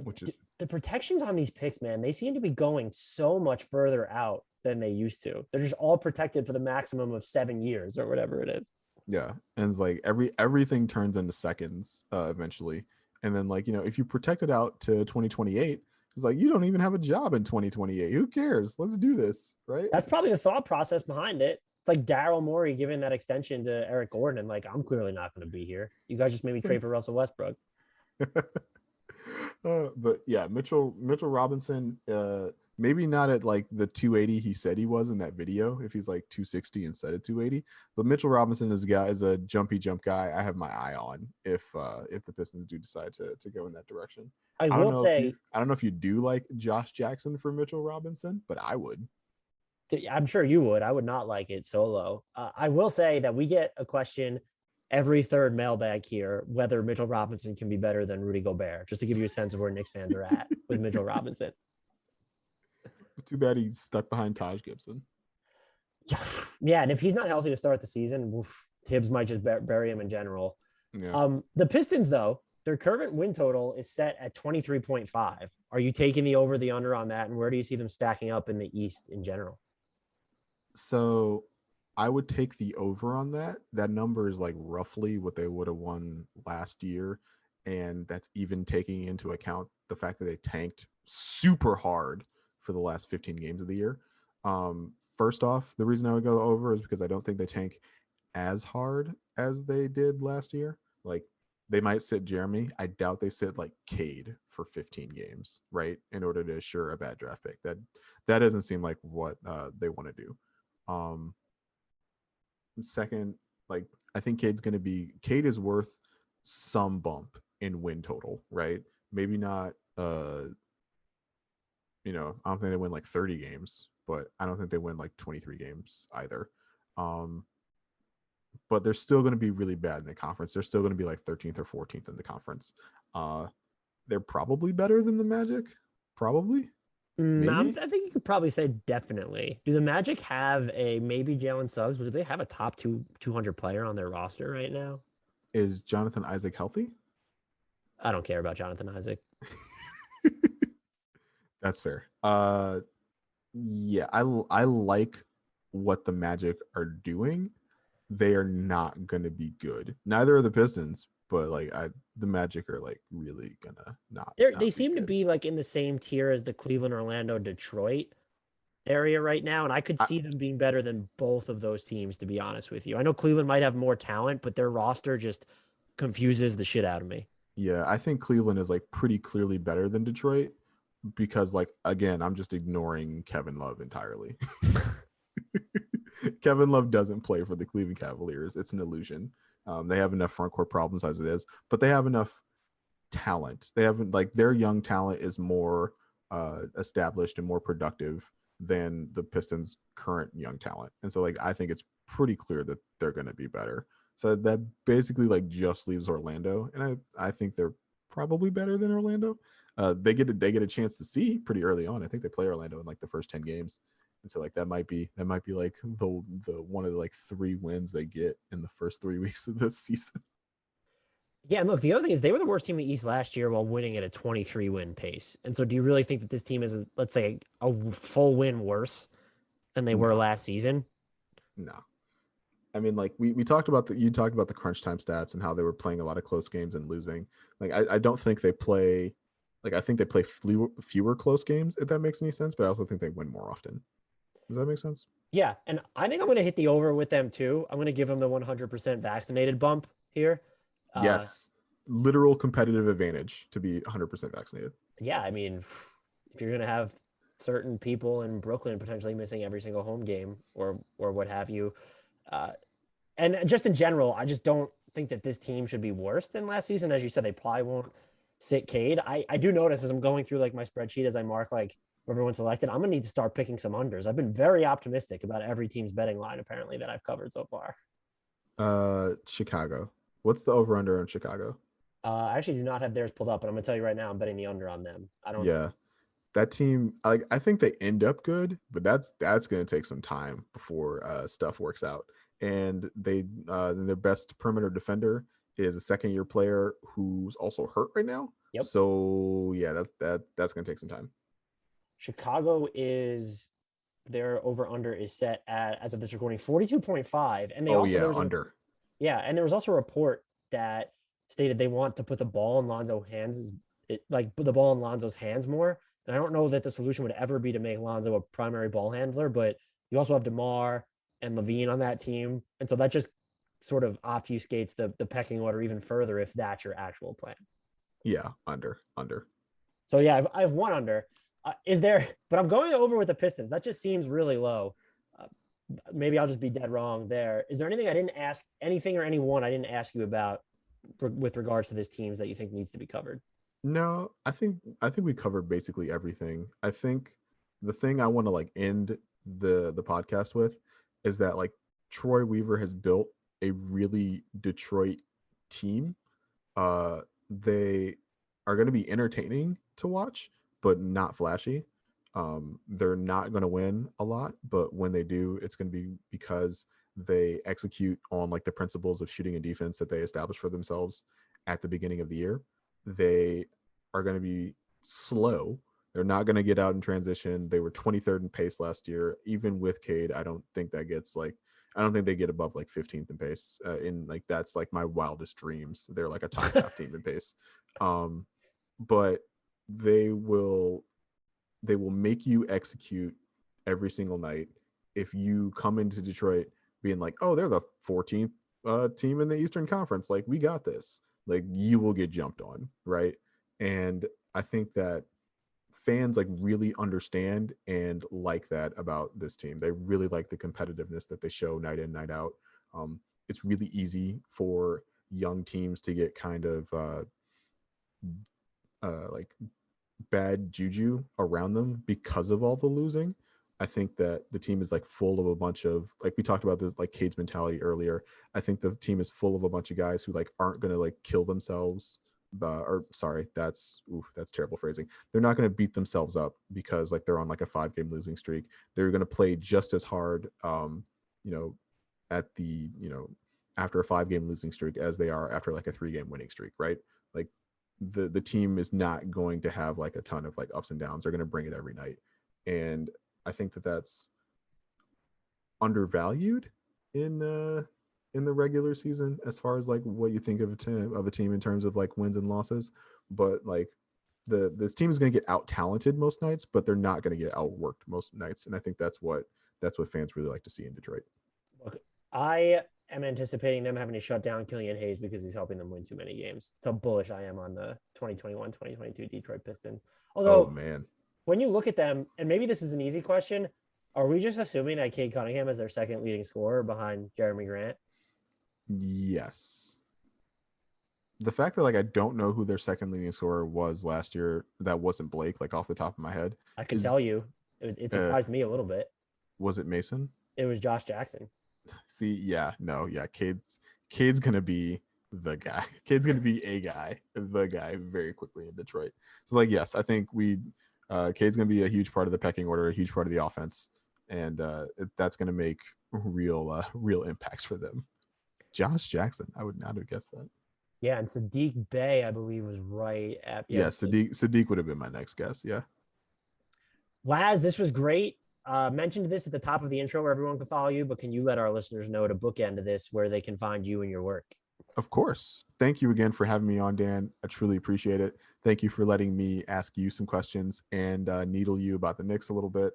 C: Which is
B: the protections on these picks, man. They seem to be going so much further out than they used to. They're just all protected for the maximum of 7 years or whatever it is.
C: Yeah, and it's like everything turns into seconds eventually, and then if you protect it out to 2028, it's like you don't even have a job in 2028. Who cares? Let's do this, right?
B: That's probably the thought process behind it. It's like Daryl Morey giving that extension to Eric Gordon, and like, I'm clearly not going to be here. You guys just made me trade for Russell Westbrook.
C: But yeah, Mitchell Robinson, maybe not at like the 280 he said he was in that video, if he's like 260 instead of 280. But Mitchell Robinson is a jumpy jump guy I have my eye on if the Pistons do decide to go in that direction.
B: I will say,
C: I don't know if you do like Josh Jackson for Mitchell Robinson, but I would.
B: I'm sure you would. I would not like it solo. I will say that we get a question every third mailbag here, whether Mitchell Robinson can be better than Rudy Gobert, just to give you a sense of where Knicks fans are at with Mitchell Robinson.
C: Too bad he's stuck behind Taj Gibson.
B: Yeah, and if he's not healthy to start the season, Tibbs might just bury him in general.
C: Yeah.
B: The Pistons, though, their current win total is set at 23.5. Are you taking the over, the under on that? And where do you see them stacking up in the East in general?
C: So I would take the over on that. That number is like roughly what they would have won last year. And that's even taking into account the fact that they tanked super hard for the last 15 games of the year. First off, the reason I would go over is because I don't think they tank as hard as they did last year. Like, they might sit Jerami. I doubt they sit like Cade for 15 games, right? In order to assure a bad draft pick. That doesn't seem like what they want to do. Second, like, I think Cade is worth some bump in win total, right? Maybe not I don't think they win like 30 games, but I don't think they win like 23 games either. But they're still going to be really bad in the conference. They're still going to be like 13th or 14th in the conference. They're probably better than the Magic. Probably.
B: I think you could probably say definitely. Do the Magic have a maybe Jalen Suggs, but do they have a top 200 player on their roster right now?
C: Is Jonathan Isaac healthy?
B: I don't care about Jonathan Isaac.
C: That's fair. Yeah, I like what the Magic are doing. They are not going to be good. Neither are the Pistons, but like the Magic are like really gonna not.
B: They seem to be like in the same tier as the Cleveland, Orlando, Detroit area right now, and I could see them being better than both of those teams, to be honest with you. I know Cleveland might have more talent, but their roster just confuses the shit out of me.
C: Yeah, I think Cleveland is like pretty clearly better than Detroit because, like, again, I'm just ignoring Kevin Love entirely. Kevin Love doesn't play for the Cleveland Cavaliers. It's an illusion. They have enough front court problems as it is, but they have enough talent. They haven't, like, their young talent is more established and more productive than the Pistons' current young talent. And so, like, I think it's pretty clear that they're going to be better. So that basically like just leaves Orlando, and I think they're probably better than Orlando. They get a chance to see pretty early on. I think they play Orlando in like the first 10 games, and so like that might be like the one of the like 3 wins they get in the first 3 weeks of this season.
B: Yeah, and look, the other thing is they were the worst team in the East last year while winning at a 23 win pace. And so, do you really think that this team is, let's say, a full win worse than they were last season?
C: No. I mean, like you talked about the crunch time stats and how they were playing a lot of close games and losing. Like, I don't think they play, like, I think they play fewer close games, if that makes any sense, but I also think they win more often. Does that make sense?
B: Yeah. And I think I'm going to hit the over with them too. I'm going to give them the 100% vaccinated bump here.
C: Yes. Literal competitive advantage to be 100% vaccinated.
B: Yeah. I mean, if you're going to have certain people in Brooklyn potentially missing every single home game or what have you, and just in general, I just don't think that this team should be worse than last season. As you said, they probably won't sit Cade. I do notice as I'm going through like my spreadsheet, as I mark like everyone selected, I'm gonna need to start picking some unders. I've been very optimistic about every team's betting line apparently that I've covered so far.
C: Chicago. What's the over under on Chicago?
B: I actually do not have theirs pulled up, but I'm gonna tell you right now, I'm betting the under on them.
C: Yeah. That team, I think they end up good, but that's going to take some time before stuff works out. And their best perimeter defender is a second-year player who's also hurt right now.
B: Yep.
C: So yeah, that's going to take some time.
B: Chicago is their over/under is set at, as of this recording, 42.5, and they
C: under.
B: And there was also a report that stated they want to put the ball in Lonzo's hands more. And I don't know that the solution would ever be to make Lonzo a primary ball handler, but you also have DeMar and Levine on that team. And so that just sort of obfuscates the pecking order even further if that's your actual plan.
C: Yeah, under.
B: So yeah, I have one under. But I'm going over with the Pistons. That just seems really low. Maybe I'll just be dead wrong there. Is there anything or anyone I didn't ask you about with regards to this teams that you think needs to be covered?
C: No, I think we covered basically everything. I think the thing I want to like end the podcast with is that like Troy Weaver has built a really Detroit team. They are going to be entertaining to watch, but not flashy. They're not going to win a lot, but when they do, it's going to be because they execute on like the principles of shooting and defense that they established for themselves at the beginning of the year. They are going to be slow. They're not going to get out in transition. They were 23rd in pace last year. Even with Cade, I don't think they get above like 15th in pace. In like that's like my wildest dreams. They're like a top half team in pace. But they will make you execute every single night. If you come into Detroit being like, oh, they're the 14th team in the Eastern Conference, like we got this, like you will get jumped on, right? And I think that fans like really understand and like that about this team. They really like the competitiveness that they show night in, night out. It's really easy for young teams to get kind of like bad juju around them because of all the losing. I think that the team is like full of a bunch of, like we talked about this, like Cade's mentality earlier. I think the team is full of a bunch of guys who like aren't going to like kill themselves. That's terrible phrasing. They're not going to beat themselves up because like they're on like a 5-game losing streak. They're going to play just as hard, at the, after a 5-game losing streak as they are after like a 3-game winning streak, right? Like the team is not going to have like a ton of like ups and downs. They're going to bring it every night. And I think that that's undervalued in the regular season as far as like what you think of a team in terms of like wins and losses. But like this team is going to get out talented most nights, but they're not going to get outworked most nights. And I think that's what fans really like to see in Detroit.
B: Look, I am anticipating them having to shut down Killian Hayes because he's helping them win too many games. That's how bullish I am on the 2021-2022 Detroit Pistons. Although,
C: oh man,
B: when you look at them, and maybe this is an easy question, are we just assuming that Cade Cunningham is their second leading scorer behind Jerami Grant?
C: Yes. The fact that like I don't know who their second leading scorer was last year, that wasn't Blake, like off the top of my head.
B: I can tell you. It surprised me a little bit.
C: Was it Mason?
B: It was Josh Jackson.
C: See, Cade's gonna be the guy. Cade's gonna be the guy very quickly in Detroit. So like, yes, I think Cade's gonna be a huge part of the pecking order, a huge part of the offense, and that's gonna make real impacts for them. Josh Jackson, I would not have guessed that.
B: Yeah, and Saddiq Bey, I believe, was right at.
C: Yes, Saddiq would have been my next guess. Yeah.
B: Laz, this was great. Mentioned this at the top of the intro where everyone can follow you, but can you let our listeners know to bookend to this where they can find you and your work?
C: Of course. Thank you again for having me on, Dan. I truly appreciate it. Thank you for letting me ask you some questions and needle you about the Knicks a little bit.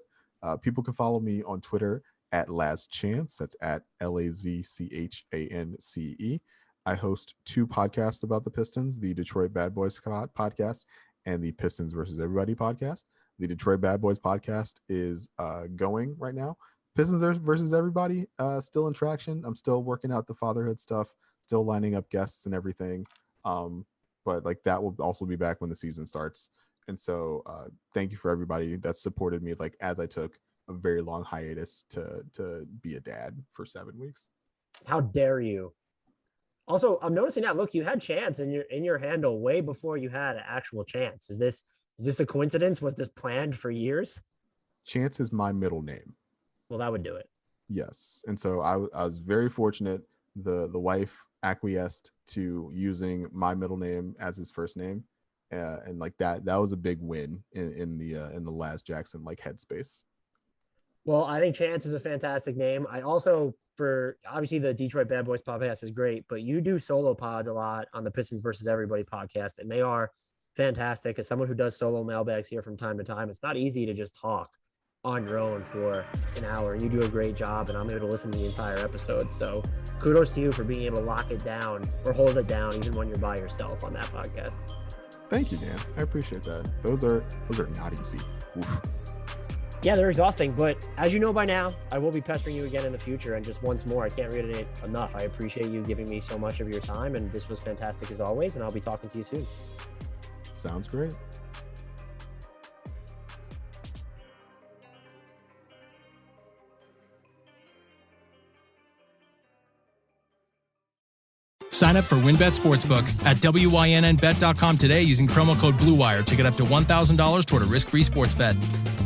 C: People can follow me on Twitter at LazChance. That's at LazChance. I host 2 podcasts about the Pistons, the Detroit Bad Boys podcast and the Pistons versus Everybody podcast. The Detroit Bad Boys podcast is going right now. Pistons versus Everybody, still in traction. I'm still working out the fatherhood stuff, still lining up guests and everything. But like that will also be back when the season starts. And so thank you for everybody that supported me like as I took a very long hiatus to be a dad for 7 weeks.
B: How dare you? Also, I'm noticing that look, you had Chance in your handle way before you had an actual Chance. Is this a coincidence? Was this planned for years?
C: Chance is my middle name.
B: Well, that would do it.
C: Yes. And so I was very fortunate. The wife acquiesced to using my middle name as his first name. And like that was a big win in the Laz Jackson like headspace.
B: Well, I think Chance is a fantastic name. I also, obviously the Detroit Bad Boys podcast is great, but you do solo pods a lot on the Pistons versus Everybody podcast, and they are fantastic. As someone who does solo mailbags here from time to time, it's not easy to just talk on your own for an hour. You do a great job, and I'm able to listen to the entire episode. So kudos to you for being able to lock it down or hold it down even when you're by yourself on that podcast.
C: Thank you, Dan. I appreciate that. Those are not easy. Oof.
B: Yeah, they're exhausting, but as you know by now, I will be pestering you again in the future. And just once more, I can't reiterate enough. I appreciate you giving me so much of your time, and this was fantastic as always, and I'll be talking to you soon.
C: Sounds great.
A: Sign up for WynnBET Sportsbook at WYNNBet.com today using promo code BlueWire to get up to $1,000 toward a risk-free sports bet.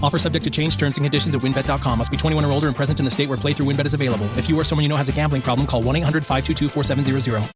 A: Offer subject to change. Terms and conditions at WynnBET.com. Must be 21 or older and present in the state where playthrough WynnBET is available. If you or someone you know has a gambling problem, call 1-800-522-4700.